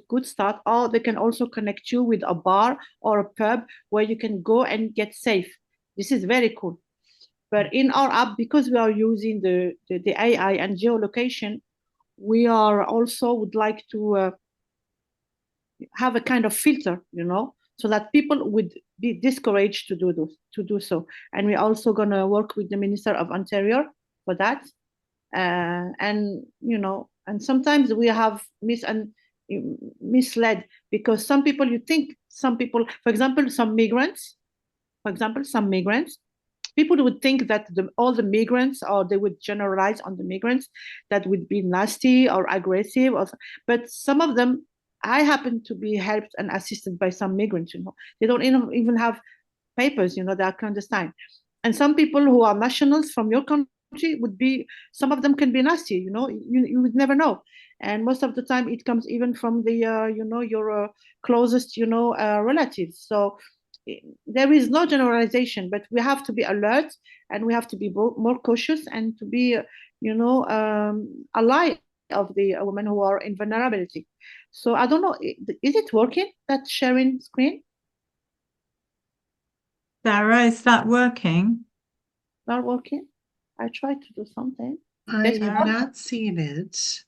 good start. Or they can also connect you with a bar or a pub where you can go and get safe. This is very cool. But in our app, because we are using the AI and geolocation, we are also would like to have a kind of filter, so that people would be discouraged to do so. And we're also going to work with the Minister of Interior for that. And sometimes we have misled, because some people, for example, some migrants, people would think that all the migrants, or they would generalize on the migrants, that would be nasty or aggressive, but some of them, I happen to be helped and assisted by some migrants. They don't even have papers. They are clandestine, and some people who are nationals from your country some of them can be nasty. You would never know, and most of the time it comes even from the your closest relatives. So there is no generalization, but we have to be alert, and we have to be more cautious, and to be ally of the women who are in vulnerability. So I don't know, is it working, that sharing screen? Sarah, is that working? Not working? I tried to do something. I Yes, have not seen it.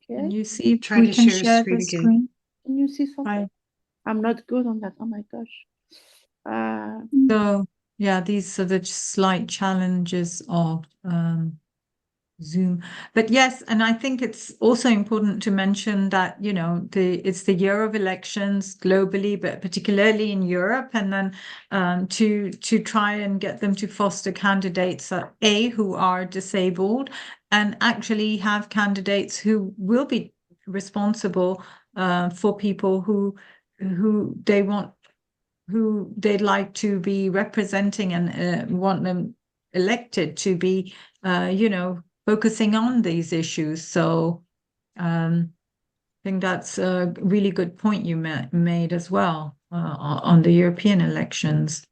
Can okay. you see if Try we to can share share screen the again. screen? Can you see something? Right. I'm not good on that. Oh my gosh. So yeah, these are the slight challenges of Zoom. But yes, and I think it's also important to mention that, it's the year of elections globally, but particularly in Europe, and then to try and get them to foster candidates who are disabled, and actually have candidates who will be responsible for people who they'd like to be representing, and want them elected to be, focusing on these issues. So I think that's a really good point you made as well on the European elections.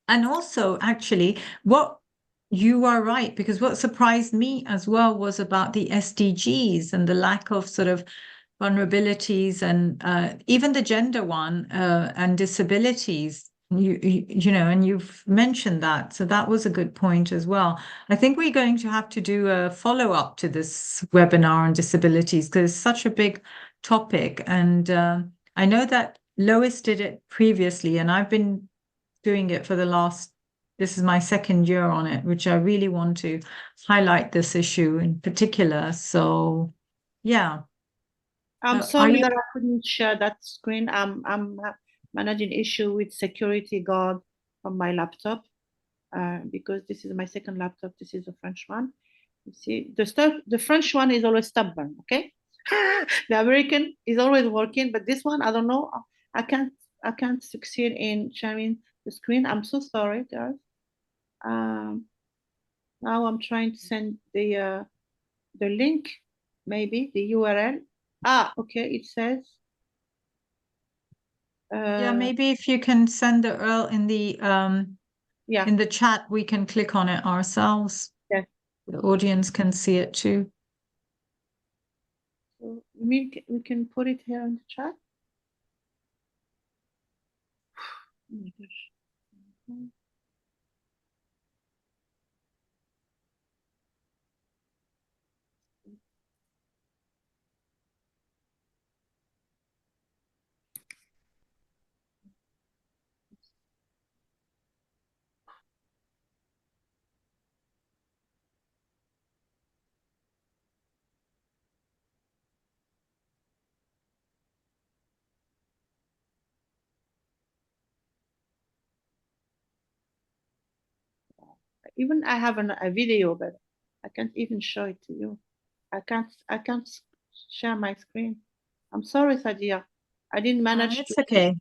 And also, actually, what you are right, because what surprised me as well was about the SDGs and the lack of sort of vulnerabilities, and even the gender one, and disabilities. And you've mentioned that, so that was a good point as well. I think we're going to have to do a follow-up to this webinar on disabilities, because it's such a big topic, and I know that Lois did it previously, and I've been doing it for this is my second year on it, which I really want to highlight this issue in particular. So yeah. I'm Are sorry you- that I couldn't share that screen. I'm managing issue with security guard on my laptop, because this is my second laptop. This is the French one. You see, the French one is always stubborn. Okay, the American is always working, but this one, I don't know. I can't succeed in sharing the screen. I'm so sorry, guys. Um, Now I'm trying to send the link, maybe the URL. Okay, it says. Yeah, maybe if you can send the URL Yeah. in the chat, we can click on it ourselves. Yes. The audience can see it too. So we can put it here in the chat. Oh my gosh. Even I have a video, but I can't even show it to you. I can't share my screen. I'm sorry, Sadia. I didn't manage It's to. okay.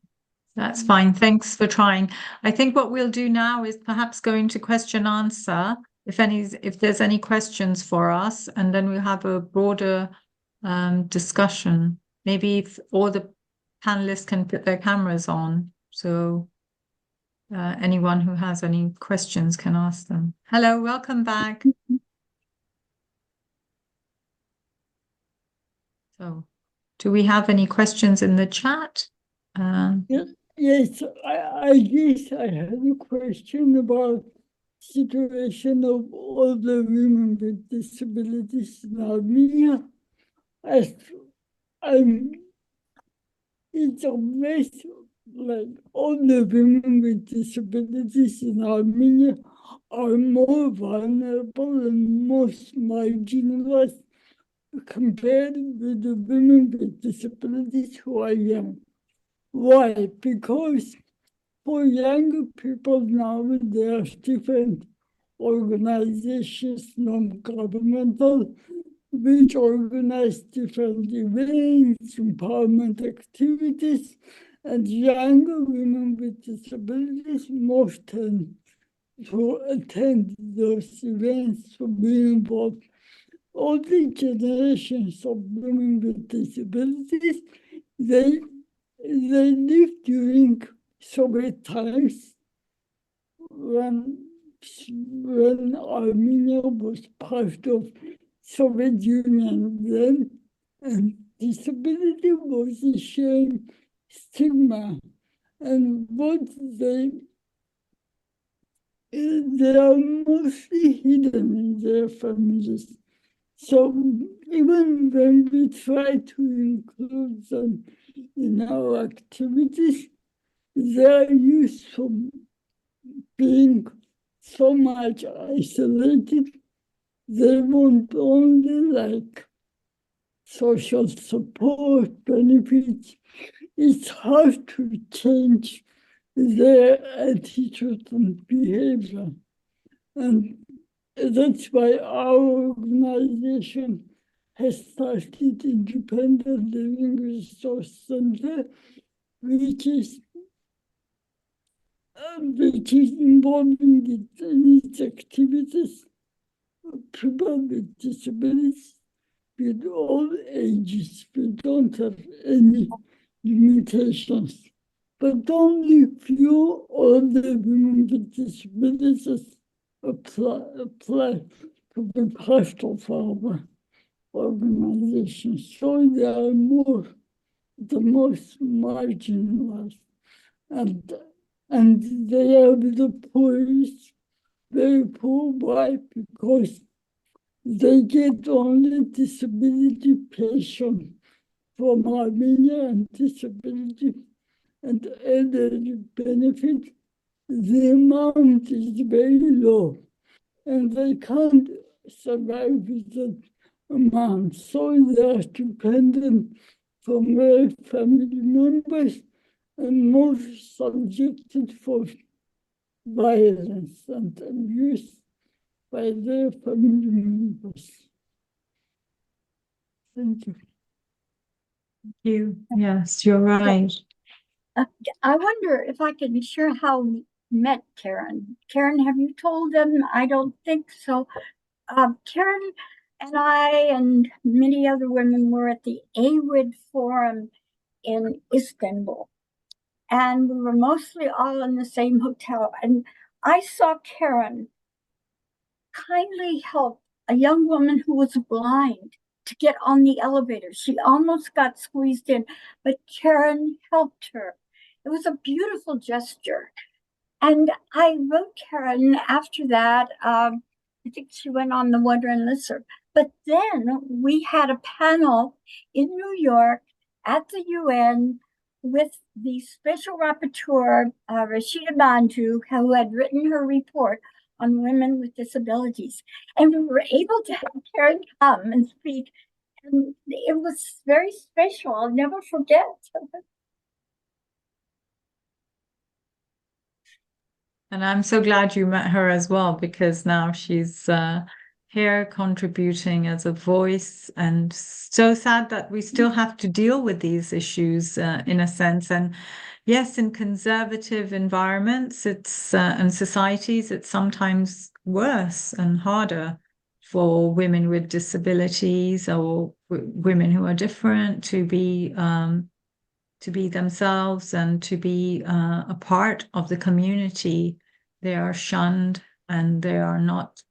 That's Mm. fine. Thanks for trying. I think what we'll do now is perhaps go into question answer, if there's any questions for us, and then we'll have a broader discussion. Maybe if all the panelists can put their cameras on, so anyone who has any questions can ask them. Hello, welcome back. So, do we have any questions in the chat? Yes, I guess I had a question about situation of all the women with disabilities in Armenia. As it's obvious, like all the women with disabilities in Armenia are more vulnerable and most marginalized compared with the women with disabilities who are young. Why? Because for younger people now, there are different organizations, non-governmental, which organize different events, empowerment activities, and younger women with disabilities most tend to attend those events, to be involved. All the generations of women with disabilities, they lived during Soviet times when Armenia was part of Soviet Union then, and disability was a shame stigma, and what they are mostly hidden in their families. So even when we try to include them in our activities, they are used to being so much isolated. They want only like social support benefits. It's hard to change their attitude and behavior. And that's why our organization has started Independent Living Resource Center, which is involving in its activities people with disabilities with all ages. We don't have any limitations. But only few older women with disabilities apply to be part of our organization. So they are the most marginalized. And they are the poorest, very poor. Why? Because they get only disability pension from Armenia and disability and elderly benefit. The amount is very low and they can't survive with that amount. So they are dependent from their family members and more subjected for violence and abuse by their family members. Thank you. Yes, you're right. I wonder if I can share how we met Karen. Karen, have you told them? I don't think so. Karen and I and many other women were at the AWID Forum in Istanbul. And we were mostly all in the same hotel. And I saw Karen kindly help a young woman who was blind to get on the elevator. She almost got squeezed in, but Karen helped her. It was a beautiful gesture. And I wrote Karen after that. I think she went on the Wonder and Listserv. But then we had a panel in New York at the UN with the special rapporteur, Rashida Manjoo, who had written her report on women with disabilities. And we were able to have Karen come and speak. And it was very special. I'll never forget. And I'm so glad you met her as well, because now she's here contributing as a voice. And so sad that we still have to deal with these issues in a sense. And yes, in conservative environments, it's and societies, it's sometimes worse and harder for women with disabilities or women who are different to be themselves and to be a part of the community. They are shunned and they are not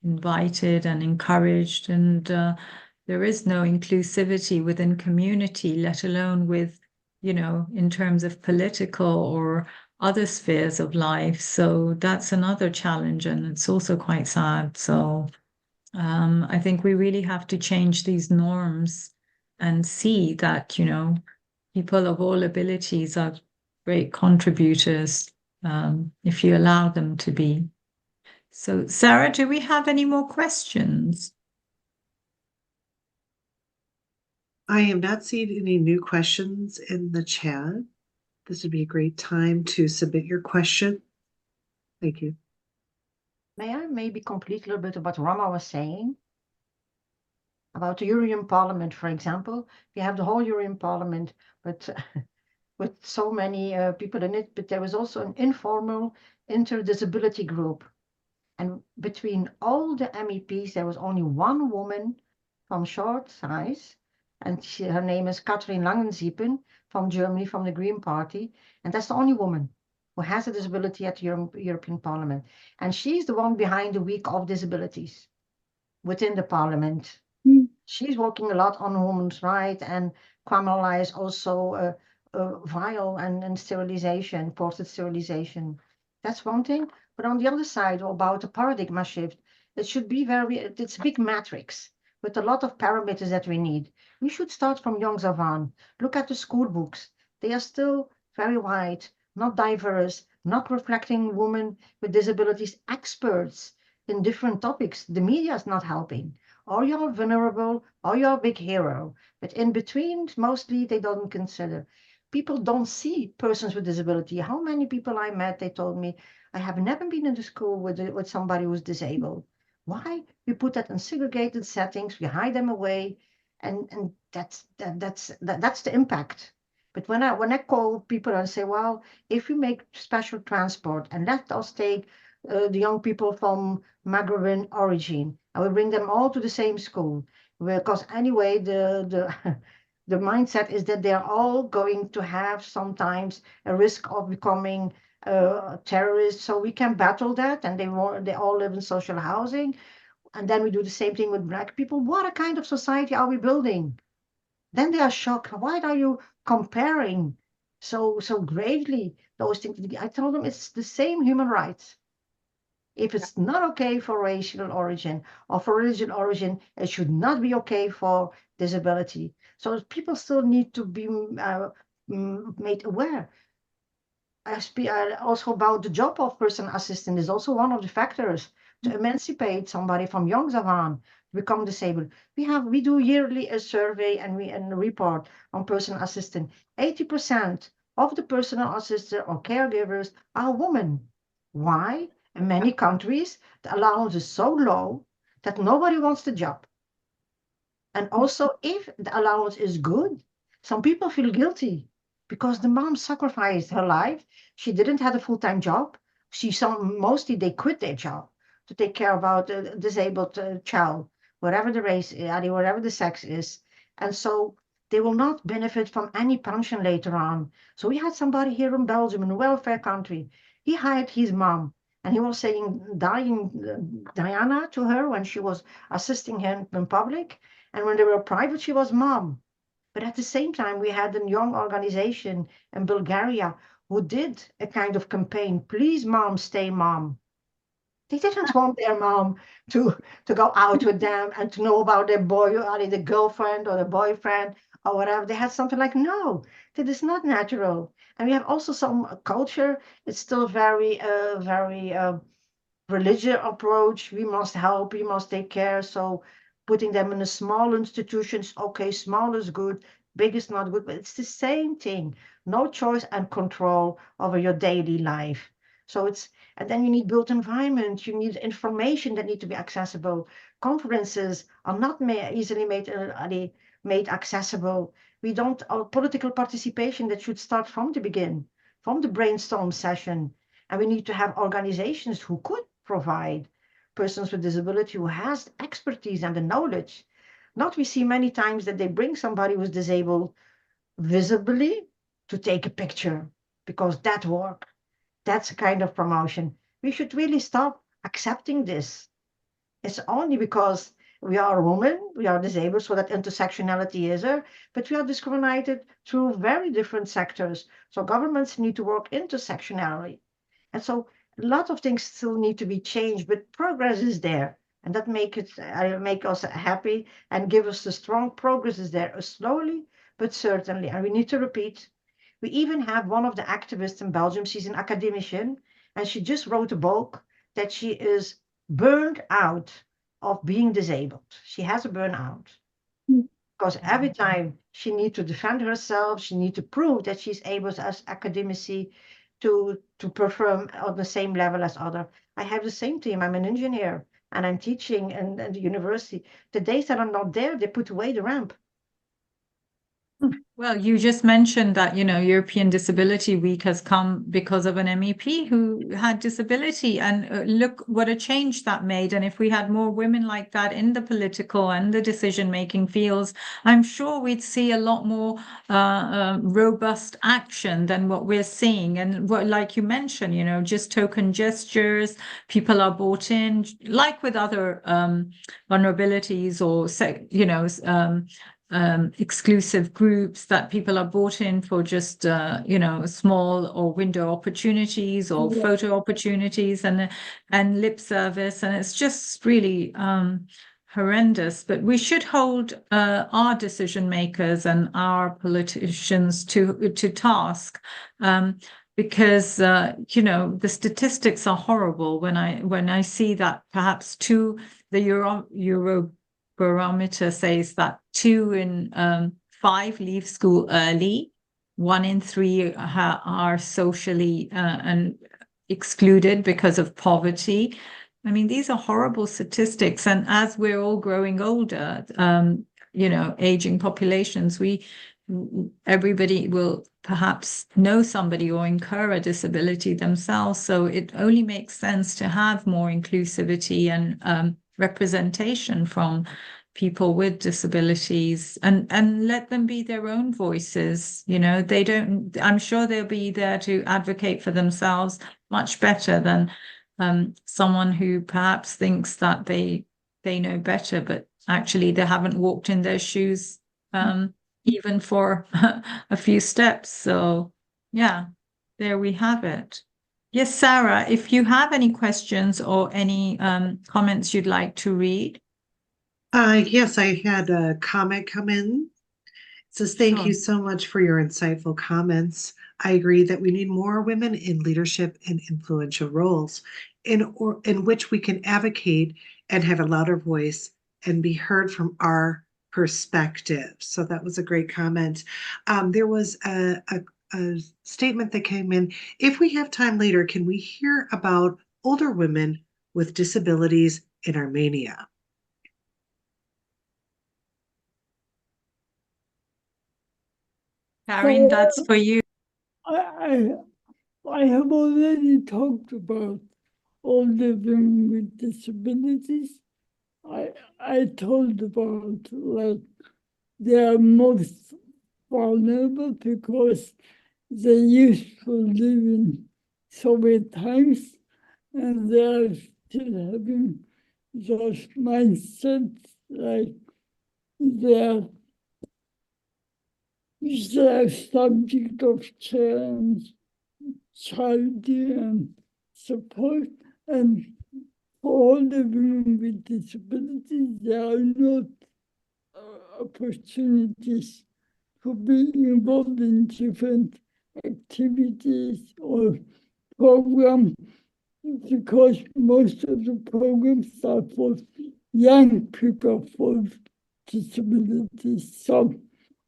invited and encouraged, and there is no inclusivity within community, let alone with, in terms of political or other spheres of life. So that's another challenge, and it's also quite sad. So I think we really have to change these norms and see that, people of all abilities are great contributors if you allow them to be. So, Sarah, do we have any more questions? I am not seeing any new questions in the chat. This would be a great time to submit your question. Thank you. May I maybe complete a little bit of what Rama was saying? About the European Parliament, for example. We have the whole European Parliament, but with so many people in it, but there was also an informal interdisability group. And between all the MEPs, there was only one woman from short size, and her name is Katrin Langensiepen from Germany, from the Green Party. And that's the only woman who has a disability at the European Parliament. And she's the one behind the Week of Disabilities within the Parliament. She's working a lot on women's rights and criminalize also vial and sterilization, forced sterilization. That's one thing. But on the other side, about the paradigm shift, it should be it's a big matrix with a lot of parameters that we need. We should start from young on. Look at the school books. They are still very white, not diverse, not reflecting women with disabilities experts in different topics. The media is not helping. Or you're vulnerable, or you're a big hero. But in between, mostly they don't consider. People don't see persons with disability. How many people I met, they told me, I have never been in the school with somebody who's disabled. Why? We put that in segregated settings, we hide them away, and that's the impact. But when I call people and say, well, if we make special transport and let us take the young people from Maghreb origin, and we bring them all to the same school, because anyway, the mindset is that they're all going to have sometimes a risk of becoming terrorists. So we can battle that, and they all live in social housing, and then we do the same thing with Black people. What a kind of society are we building? Then they are shocked. Why are you comparing so gravely those things? I tell them it's the same human rights. If it's not okay for racial origin or for religious origin, it should not be okay for disability. So people still need to be made aware. Also about the job of personal assistant is also one of the factors to emancipate somebody from young on to become disabled. We do yearly a survey and a report on personal assistant. 80% of the personal assistant or caregivers are women. Why? In many countries, the allowance is so low that nobody wants the job. And also, if the allowance is good, some people feel guilty because the mom sacrificed her life. She didn't have a full-time job. Mostly they quit their job to take care about a disabled child, whatever the race, whatever the sex is. And so they will not benefit from any pension later on. So we had somebody here in Belgium, in a welfare country. He hired his mom, and he was saying dying Diana to her when she was assisting him in public. And when they were private, she was mom. But at the same time, we had a young organization in Bulgaria who did a kind of campaign, please mom, stay mom. They didn't want their mom to go out with them and to know about their boy, or the girlfriend or the boyfriend or whatever. They had something like, no, that is not natural. And we have also some culture. It's still very religious approach. We must help, we must take care. So putting them in a small institutions, okay, small is good, big is not good, but it's the same thing. No choice and control over your daily life. So and then you need built environment, you need information that need to be accessible. Conferences are not easily made accessible. We don't, our political participation that should start from the beginning, from the brainstorm session. And we need to have organizations who could provide persons with disability who has expertise and the knowledge. Not we see many times that they bring somebody who's disabled visibly to take a picture because that work, that's a kind of promotion. We should really stop accepting this. It's only because we are women, we are disabled, so that intersectionality is there, but we are discriminated through very different sectors. So governments need to work intersectionality. And so a lot of things still need to be changed, but progress is there. And that make us happy and give us the strong progress is there, slowly, but certainly. And we need to repeat. We even have one of the activists in Belgium, she's an academician, and she just wrote a book that she is burned out of being disabled. She has a burnout because every time she needs to defend herself, she needs to prove that she's able as academicy to perform on the same level as other. I have the same team. I'm an engineer and I'm teaching in the university. The days that I'm not there, they put away the ramp. Well, you just mentioned that, European Disability Week has come because of an MEP who had disability, and look what a change that made. And if we had more women like that in the political and the decision-making fields, I'm sure we'd see a lot more robust action than what we're seeing. And what, like you mentioned, just token gestures, people are bought in, like with other vulnerabilities or, exclusive groups that people are bought in for just small or window opportunities or photo opportunities and lip service, and it's just really horrendous. But we should hold our decision makers and our politicians to task, because the statistics are horrible. When I see that perhaps the Eurobarometer says that 2 in 5 leave school early, 1 in 3 are socially and excluded because of poverty. I mean, these are horrible statistics. And as we're all growing older, aging populations, everybody will perhaps know somebody or incur a disability themselves. So it only makes sense to have more inclusivity and representation from people with disabilities and let them be their own voices. I'm sure they'll be there to advocate for themselves much better than someone who perhaps thinks that they know better, but actually they haven't walked in their shoes even for a few steps. So yeah, there we have it. Yes, Sarah, if you have any questions or any comments you'd like to read. Yes, I had a comment come in. It says, thank Sure. you so much for your insightful comments. I agree that we need more women in leadership and influential roles in which we can advocate and have a louder voice and be heard from our perspective. So that was a great comment. There was a statement that came in. If we have time later, can we hear about older women with disabilities in Armenia? Karen, that's for you. I have already talked about older women with disabilities. I told about like they are most vulnerable because they used to live in Soviet times and they are still having those mindsets like they are subject of care and charity and support, and for all the women with disabilities, there are not opportunities to be involved in different activities or programs because most of the programs are for young people with disabilities. So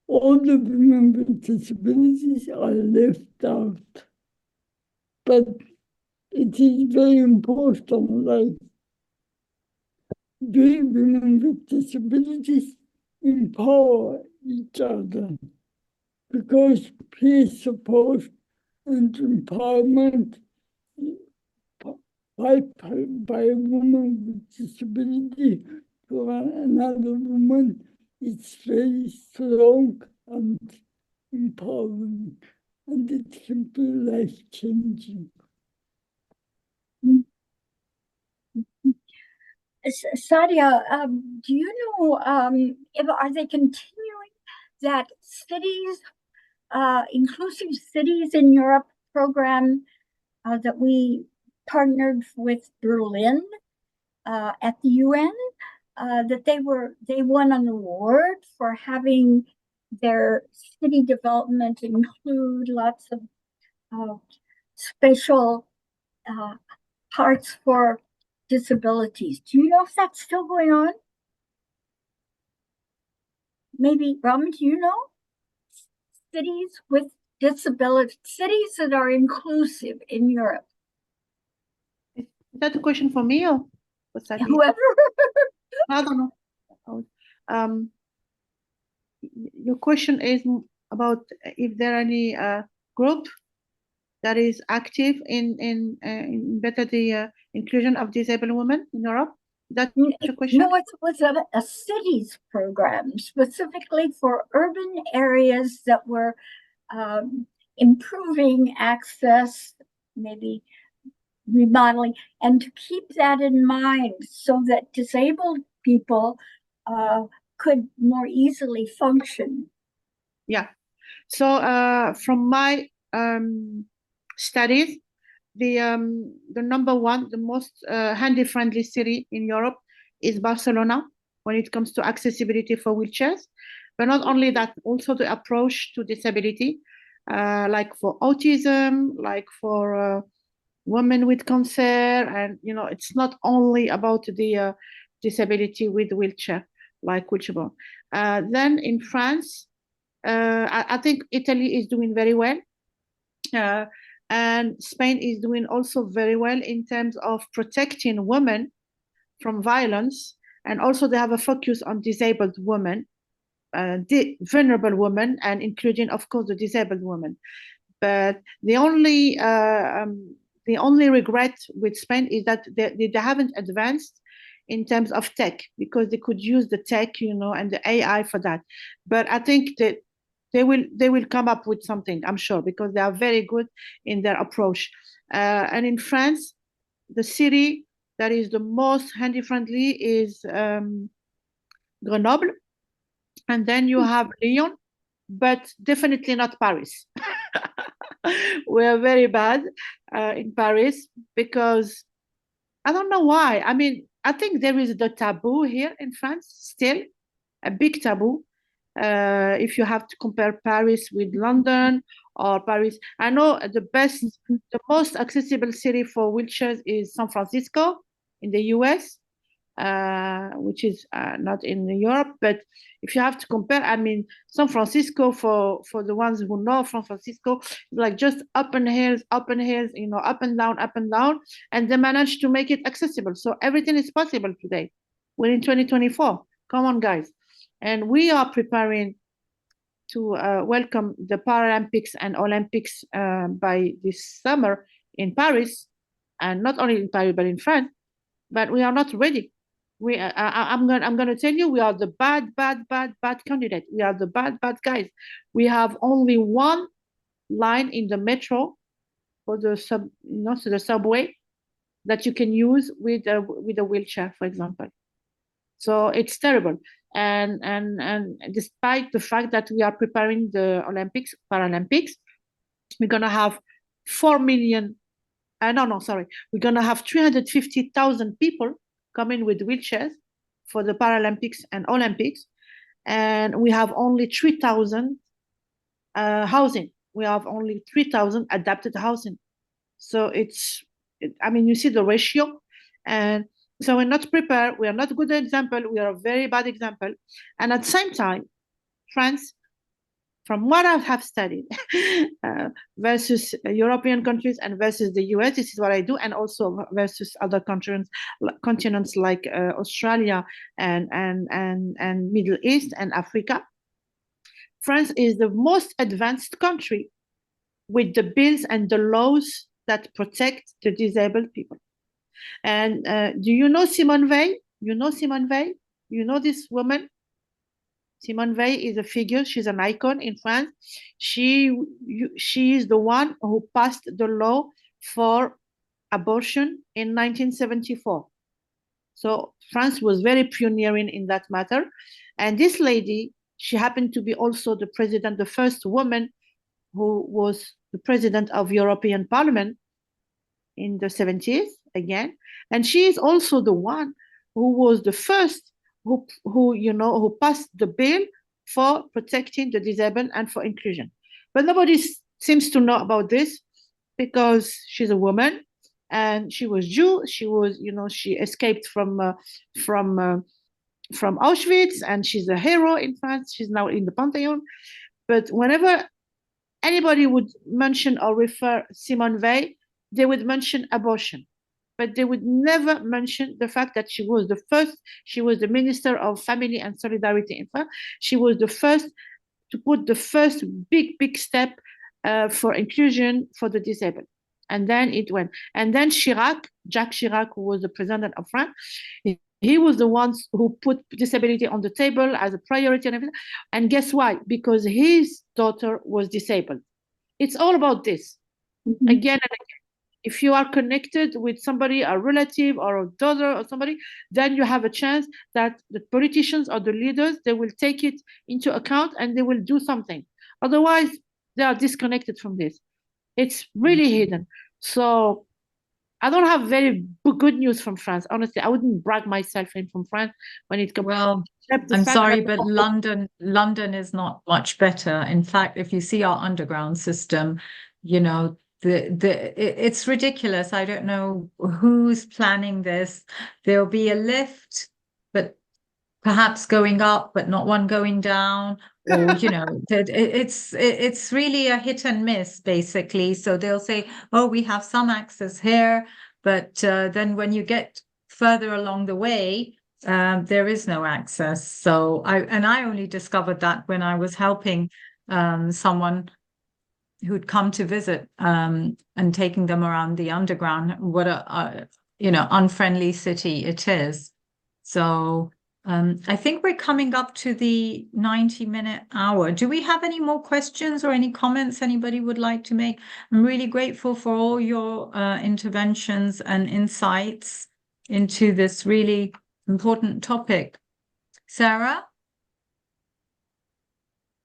all the women with disabilities are left out. But it is very important, like women with disabilities empower each other, because peer support and empowerment by a woman with disability to another woman, it's very strong and empowering, and it can be life-changing. Sadia, do you know, are they continuing that cities, inclusive cities in Europe program that we partnered with Berlin at the UN, that they won an award for having their city development include lots of special parts for disabilities. Do you know if that's still going on? Maybe, Raman, do you know? Cities with disabilities, cities that are inclusive in Europe. Is that a question for me or what's that? Whoever. I don't know. Your question is about if there are any group that is active in better the inclusion of disabled women in Europe. That's your question? No, it was a cities program specifically for urban areas that were improving access, maybe remodeling, and to keep that in mind so that disabled people could more easily function. Yeah. So from my studies, the number one, the most handy-friendly city in Europe is Barcelona when it comes to accessibility for wheelchairs. But not only that, also the approach to disability, like for autism, like for women with cancer, and it's not only about the disability with wheelchair, like wheelchair. Then in France, I think Italy is doing very well. And Spain is doing also very well in terms of protecting women from violence. And also they have a focus on disabled women, vulnerable women, and including, of course, the disabled women. But the only regret with Spain is that they haven't advanced in terms of tech, because they could use the tech, and the AI for that. But I think that they will come up with something, I'm sure, because they are very good in their approach. And in France, the city that is the most handy-friendly is Grenoble. And then you have Lyon, but definitely not Paris. We're very bad in Paris because I don't know why. I mean, I think there is the taboo here in France still, a big taboo. If you have to compare Paris with London or Paris, I know the most accessible city for wheelchairs is San Francisco in the US, which is not in Europe. But if you have to compare, I mean, San Francisco, for the ones who know San Francisco, like just up and hills, up and down, and they managed to make it accessible. So everything is possible today. We're in 2024. Come on, guys. And we are preparing to welcome the Paralympics and Olympics by this summer in Paris, and not only in Paris but in France. But we are not ready. I'm going to tell you, we are the bad candidate. We are the bad guys. We have only one line in the metro for the the subway that you can use with a wheelchair, for example. So it's terrible. And despite the fact that we are preparing the Olympics, Paralympics, we're going to have 4 million. We're going to have 350,000 people coming with wheelchairs for the Paralympics and Olympics. And we have only 3,000 housing. We have only 3,000 adapted housing. So you see the ratio. And so we're not prepared. We are not a good example. We are a very bad example. And at the same time, France from what I have studied, versus European countries and versus the US. This is what I do, and also versus other continents like Australia and Middle East and Africa. France is the most advanced country with the bills and the laws that protect the disabled people. And do you know Simone Veil? You know Simone Veil? You know this woman? Simone Veil is a figure. She's an icon in France. She is the one who passed the law for abortion in 1974. So France was very pioneering in that matter. And this lady, she happened to be also the president, the first woman who was the president of European Parliament in the 70s again. And she is also the one who was the first who passed the bill for protecting the disabled and for inclusion. But nobody seems to know about this because she's a woman and she was Jew. She was, she escaped from Auschwitz, and she's a hero in France. She's now in the Pantheon. But whenever anybody would mention or refer Simone Veil, they would mention abortion. But they would never mention the fact that she was the Minister of Family and Solidarity in France. She was the first to put the first big step for inclusion for the disabled. And then it went. And then Jacques Chirac, who was the president of France, he was the one who put disability on the table as a priority and everything. And guess why? Because his daughter was disabled. It's all about this, again and again. If you are connected with somebody, a relative or a daughter or somebody, then you have a chance that the politicians or the leaders, they will take it into account and they will do something. Otherwise, they are disconnected from this. It's really hidden. So I don't have very good news from France. Honestly, I wouldn't brag myself in from France when it comes. Well, I'm sorry, but London is not much better. In fact, if you see our underground system, it's ridiculous. I don't know who's planning this. There'll be a lift, but perhaps going up, but not one going down. Or, it's really a hit and miss, basically. So they'll say, oh, we have some access here, but then when you get further along the way, there is no access. So I only discovered that when I was helping someone who'd come to visit and taking them around the underground, what a unfriendly city it is. So I think we're coming up to the 90-minute hour. Do we have any more questions or any comments anybody would like to make? I'm really grateful for all your interventions and insights into this really important topic. Sarah?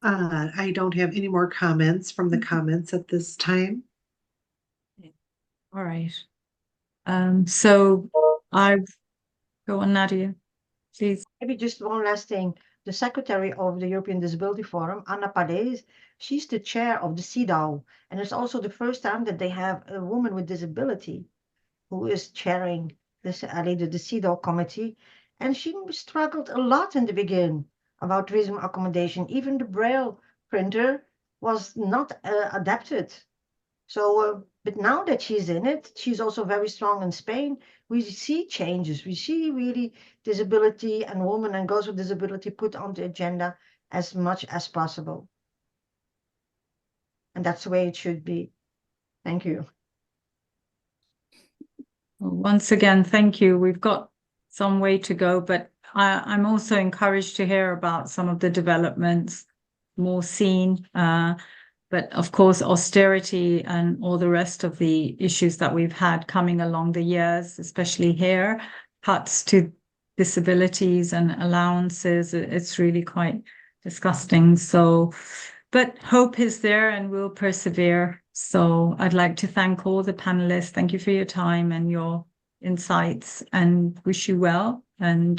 I don't have any more comments from the comments at this time. All right. So I go on, Nadia, please. Maybe just one last thing. The secretary of the European Disability Forum, Anna Pades, she's the chair of the CEDAW. And it's also the first time that they have a woman with disability who is chairing the CEDAW committee. And she struggled a lot in the beginning about tourism accommodation. Even the Braille printer was not adapted. So, but now that she's in it, she's also very strong in Spain. We see changes. We see really disability and women and girls with disability put on the agenda as much as possible. And that's the way it should be. Thank you. Once again, thank you. We've got some way to go, but I'm also encouraged to hear about some of the developments more seen. But of course, austerity and all the rest of the issues that we've had coming along the years, especially here, cuts to disabilities and allowances, it's really quite disgusting. So, but hope is there and we'll persevere. So I'd like to thank all the panelists. Thank you for your time and your insights, and wish you well. And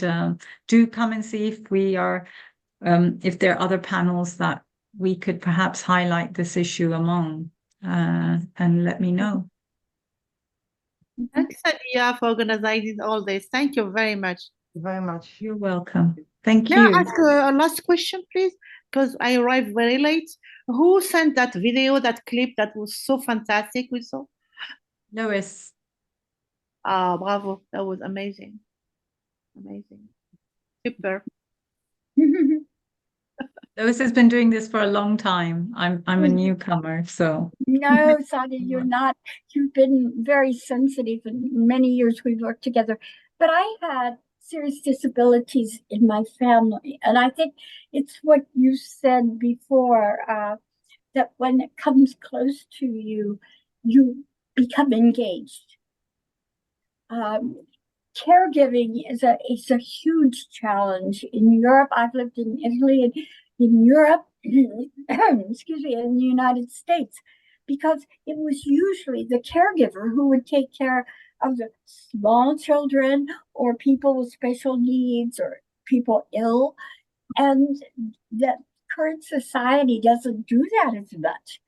do come and see if if there are other panels that we could perhaps highlight this issue among, and let me know. Thanks, Sadia, for organizing all this. Thank you very much. Very much. You're welcome. Thank May you. I ask a last question, please? Because I arrived very late. Who sent that video, that clip that was so fantastic? We saw. Lois. Ah, bravo! That was amazing, amazing, super. Lois has been doing this for a long time. I'm a newcomer, so No, Sadia, you're not. You've been very sensitive, and many years we've worked together. But I had serious disabilities in my family, and I think it's what you said before, that when it comes close to you, you become engaged. Caregiving is a huge challenge in Europe. I've lived in Italy and in Europe, excuse me, in the United States, because it was usually the caregiver who would take care of the small children or people with special needs or people ill. And that current society doesn't do that as much.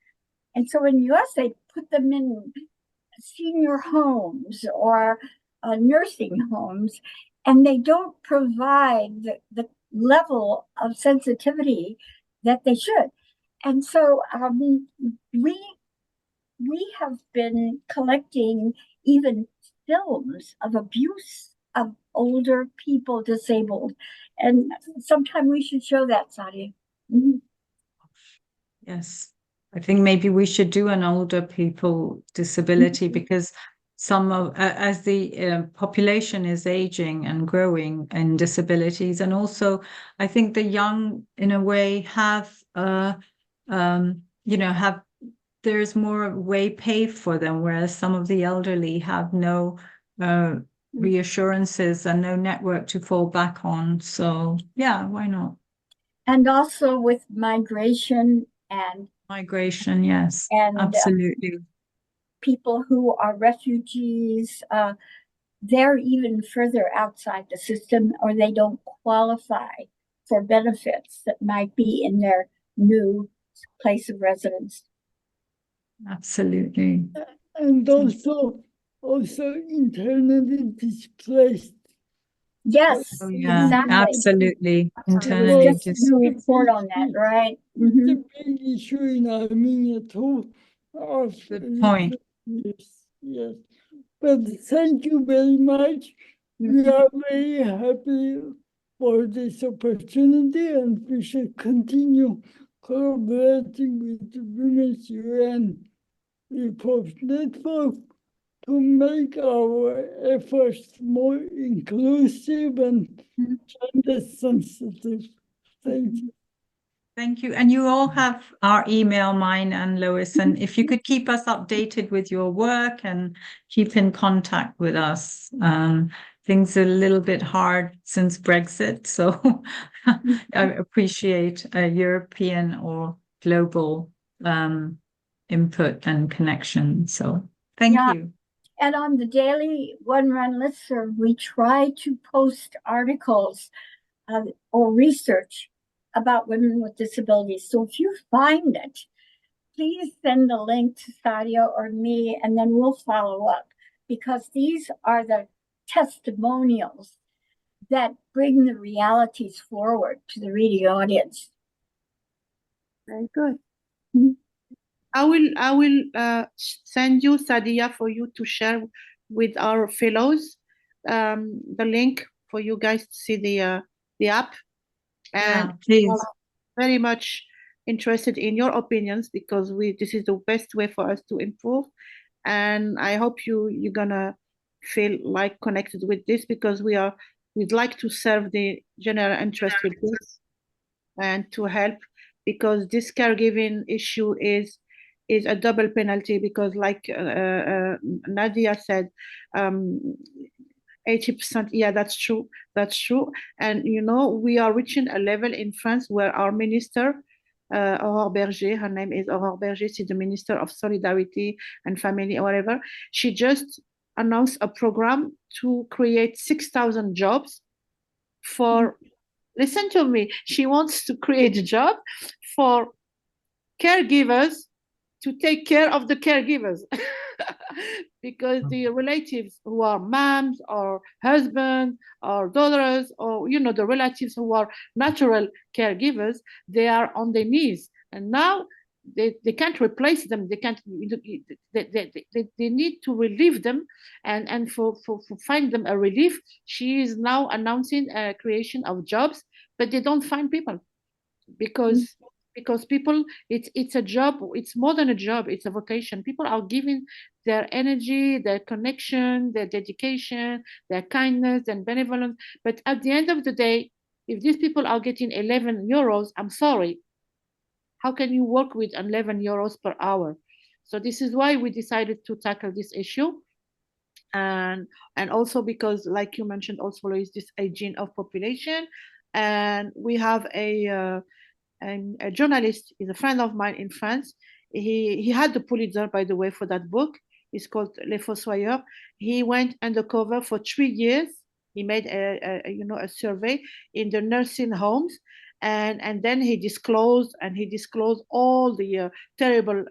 And so in the US, they put them in senior homes or nursing homes, and they don't provide the level of sensitivity that they should. And so we have been collecting even films of abuse of older people disabled, and sometime we should show that, Sadia. Mhm. yes. I think maybe we should do an older people disability because some of as the population is aging and growing in disabilities, and also I think the young in a way have have there's more way paid for them, whereas some of the elderly have no reassurances and no network to fall back on. So yeah, why not? And also with migration Migration, yes, and absolutely. people who are refugees, they're even further outside the system, or they don't qualify for benefits that might be in their new place of residence. Absolutely. And also internally displaced. Yes, Oh, yeah, exactly. absolutely. There Internally was just just a new report on that, right? It's Mhm. a big issue in Armenia too. Of good point. Yes. But thank you very much. We are very happy for this opportunity, and we should continue collaborating with the Women's UN Report Network to make our efforts more inclusive and gender sensitive. Thank you. Thank you. And you all have our email, mine and Lois. And if you could keep us updated with your work and keep in contact with us. Things are a little bit hard since Brexit. So I appreciate a European or global input and connection. So thank Yeah. you. And on the daily One Run listserv, we try to post articles or research about women with disabilities. So if you find it, please send a link to Sadia or me, and then we'll follow up, because these are the testimonials that bring the realities forward to the reading audience. Very good. Mhm. I will send you, Sadia, for you to share with our fellows the link for you guys to see the app. And please. we're very much interested in your opinions, because this is the best way for us to improve. And I hope you're gonna feel like connected with this, because we'd like to serve the general interest with this and to help, because this caregiving issue is a double penalty, because like Nadia said, 80%, yeah, that's true. And we are reaching a level in France where our minister, Aurore Berger, her name is Aurore Berger, she's the Minister of Solidarity and Family or whatever. She just announced a program to create 6,000 jobs for, listen to me, she wants to create a job for caregivers to take care of the caregivers. Because the relatives who are moms or husbands or daughters, or the relatives who are natural caregivers, they are on their knees. And now they can't replace them. They can't. They need to relieve them, and for find them a relief. She is now announcing a creation of jobs, but they don't find people because people, it's a job. It's more than a job. It's a vocation. People are giving their energy, their connection, their dedication, their kindness and benevolence. But at the end of the day, if these people are getting 11 euros, I'm sorry, how can you work with 11 euros per hour? So this is why we decided to tackle this issue. And also because, like you mentioned, also is this aging of population. And we have a journalist, is a friend of mine in France. He had the Pulitzer, by the way, for that book. It's called Les Fossoyeurs. He went undercover for 3 years. He made a survey in the nursing homes, and then he disclosed all the terrible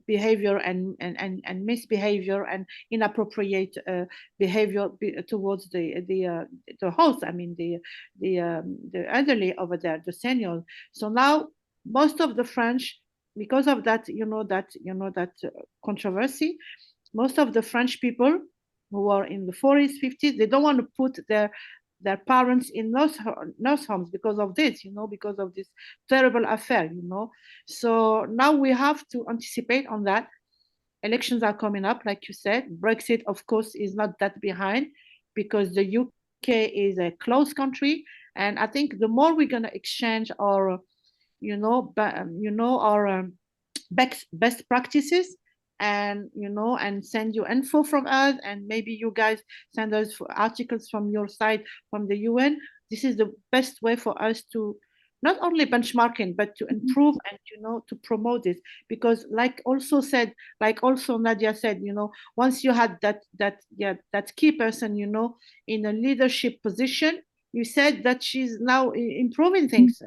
behavior and misbehavior and inappropriate behavior towards the host. I mean the elderly over there, the seniors. So now most of the French, because of that controversy, most of the French people who are in the 40s, 50s, they don't want to put their parents in nurse homes because of this, because of this terrible affair. So now we have to anticipate on that. Elections are coming up, like you said. Brexit, of course, is not that behind because the UK is a closed country, and I think the more we're gonna exchange our, our best practices, and and send you info from us, and maybe you guys send us articles from your side, from the UN. This is the best way for us to not only benchmarking but to improve and to promote this, because like also Nadia said, once you had that key person in a leadership position, you said that she's now improving things.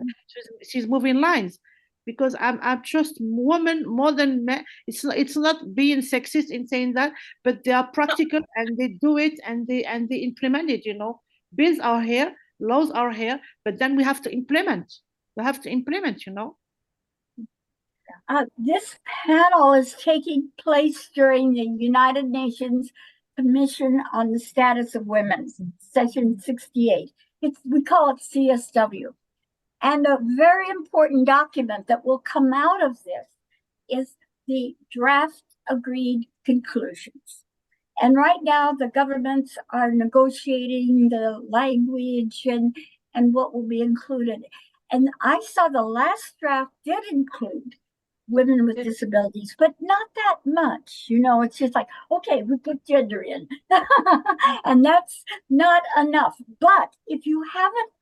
She's moving lines, because I trust women more than men. It's not being sexist in saying that, but they are practical and they do it, and they implement it. Bills are here, laws are here, but then we have to implement. This panel is taking place during the United Nations Commission on the Status of Women, session 68. We call it CSW. And a very important document that will come out of this is the draft agreed conclusions. And right now, the governments are negotiating the language and what will be included. And I saw the last draft did include women with disabilities, but not that much. It's just like, okay, we put gender in, and that's not enough. But if you haven't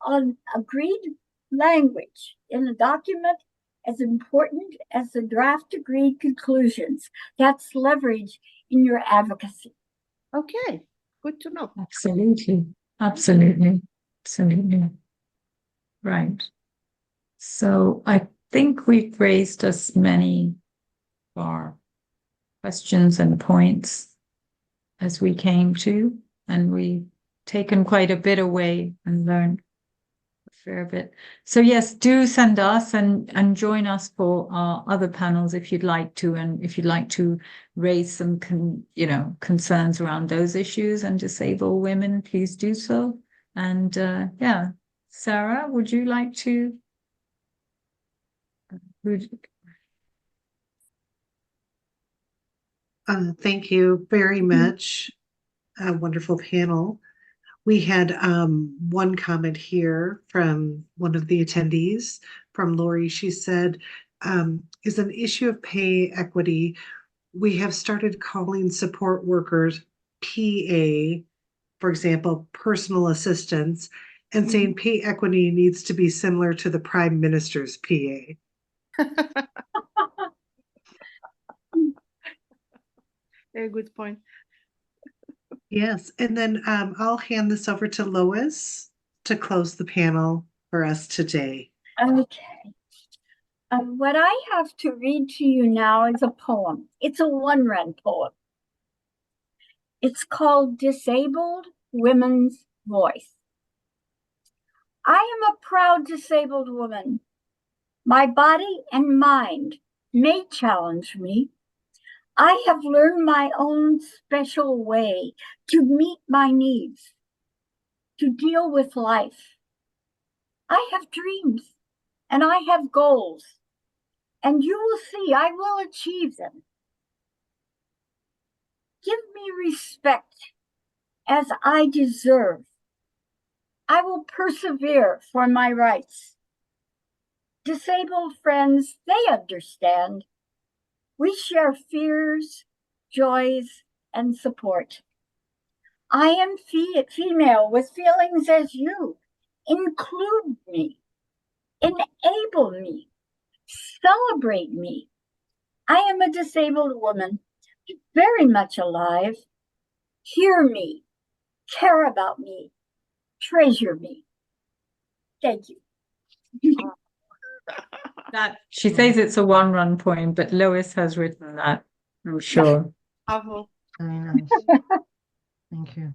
an agreed language in a document as important as the draft agreed conclusions, that's leverage in your advocacy. Okay, good to know. Absolutely. Right. So I think we've raised as many of our questions and points as we came to, and we've taken quite a bit away and learned a fair bit. So yes, do send us and join us for our other panels if you'd like to, and if you'd like to raise some concerns around those issues and disabled women, please do so. And yeah, Sarah, would you like to? Thank you very much. A wonderful panel. We had one comment here from one of the attendees, from Lori. She said, is an issue of pay equity. We have started calling support workers PA, for example, personal assistants, and saying pay equity needs to be similar to the Prime Minister's PA. A good point. Yes, and then I'll hand this over to Lois to close the panel for us today. Okay. What I have to read to you now is a poem. It's a one-run poem. It's called Disabled Women's Voice. I am a proud disabled woman. My body and mind may challenge me. I have learned my own special way to meet my needs, to deal with life. I have dreams and I have goals, and you will see I will achieve them. Give me respect as I deserve. I will persevere for my rights. Disabled friends, they understand. We share fears, joys, and support. I am female with feelings as you. Include me, enable me, celebrate me. I am a disabled woman, very much alive. Hear me, care about me, treasure me. Thank you. That she says it's a one-run poem, but Lois has written that, I'm sure. Bravo. Very nice. Thank you.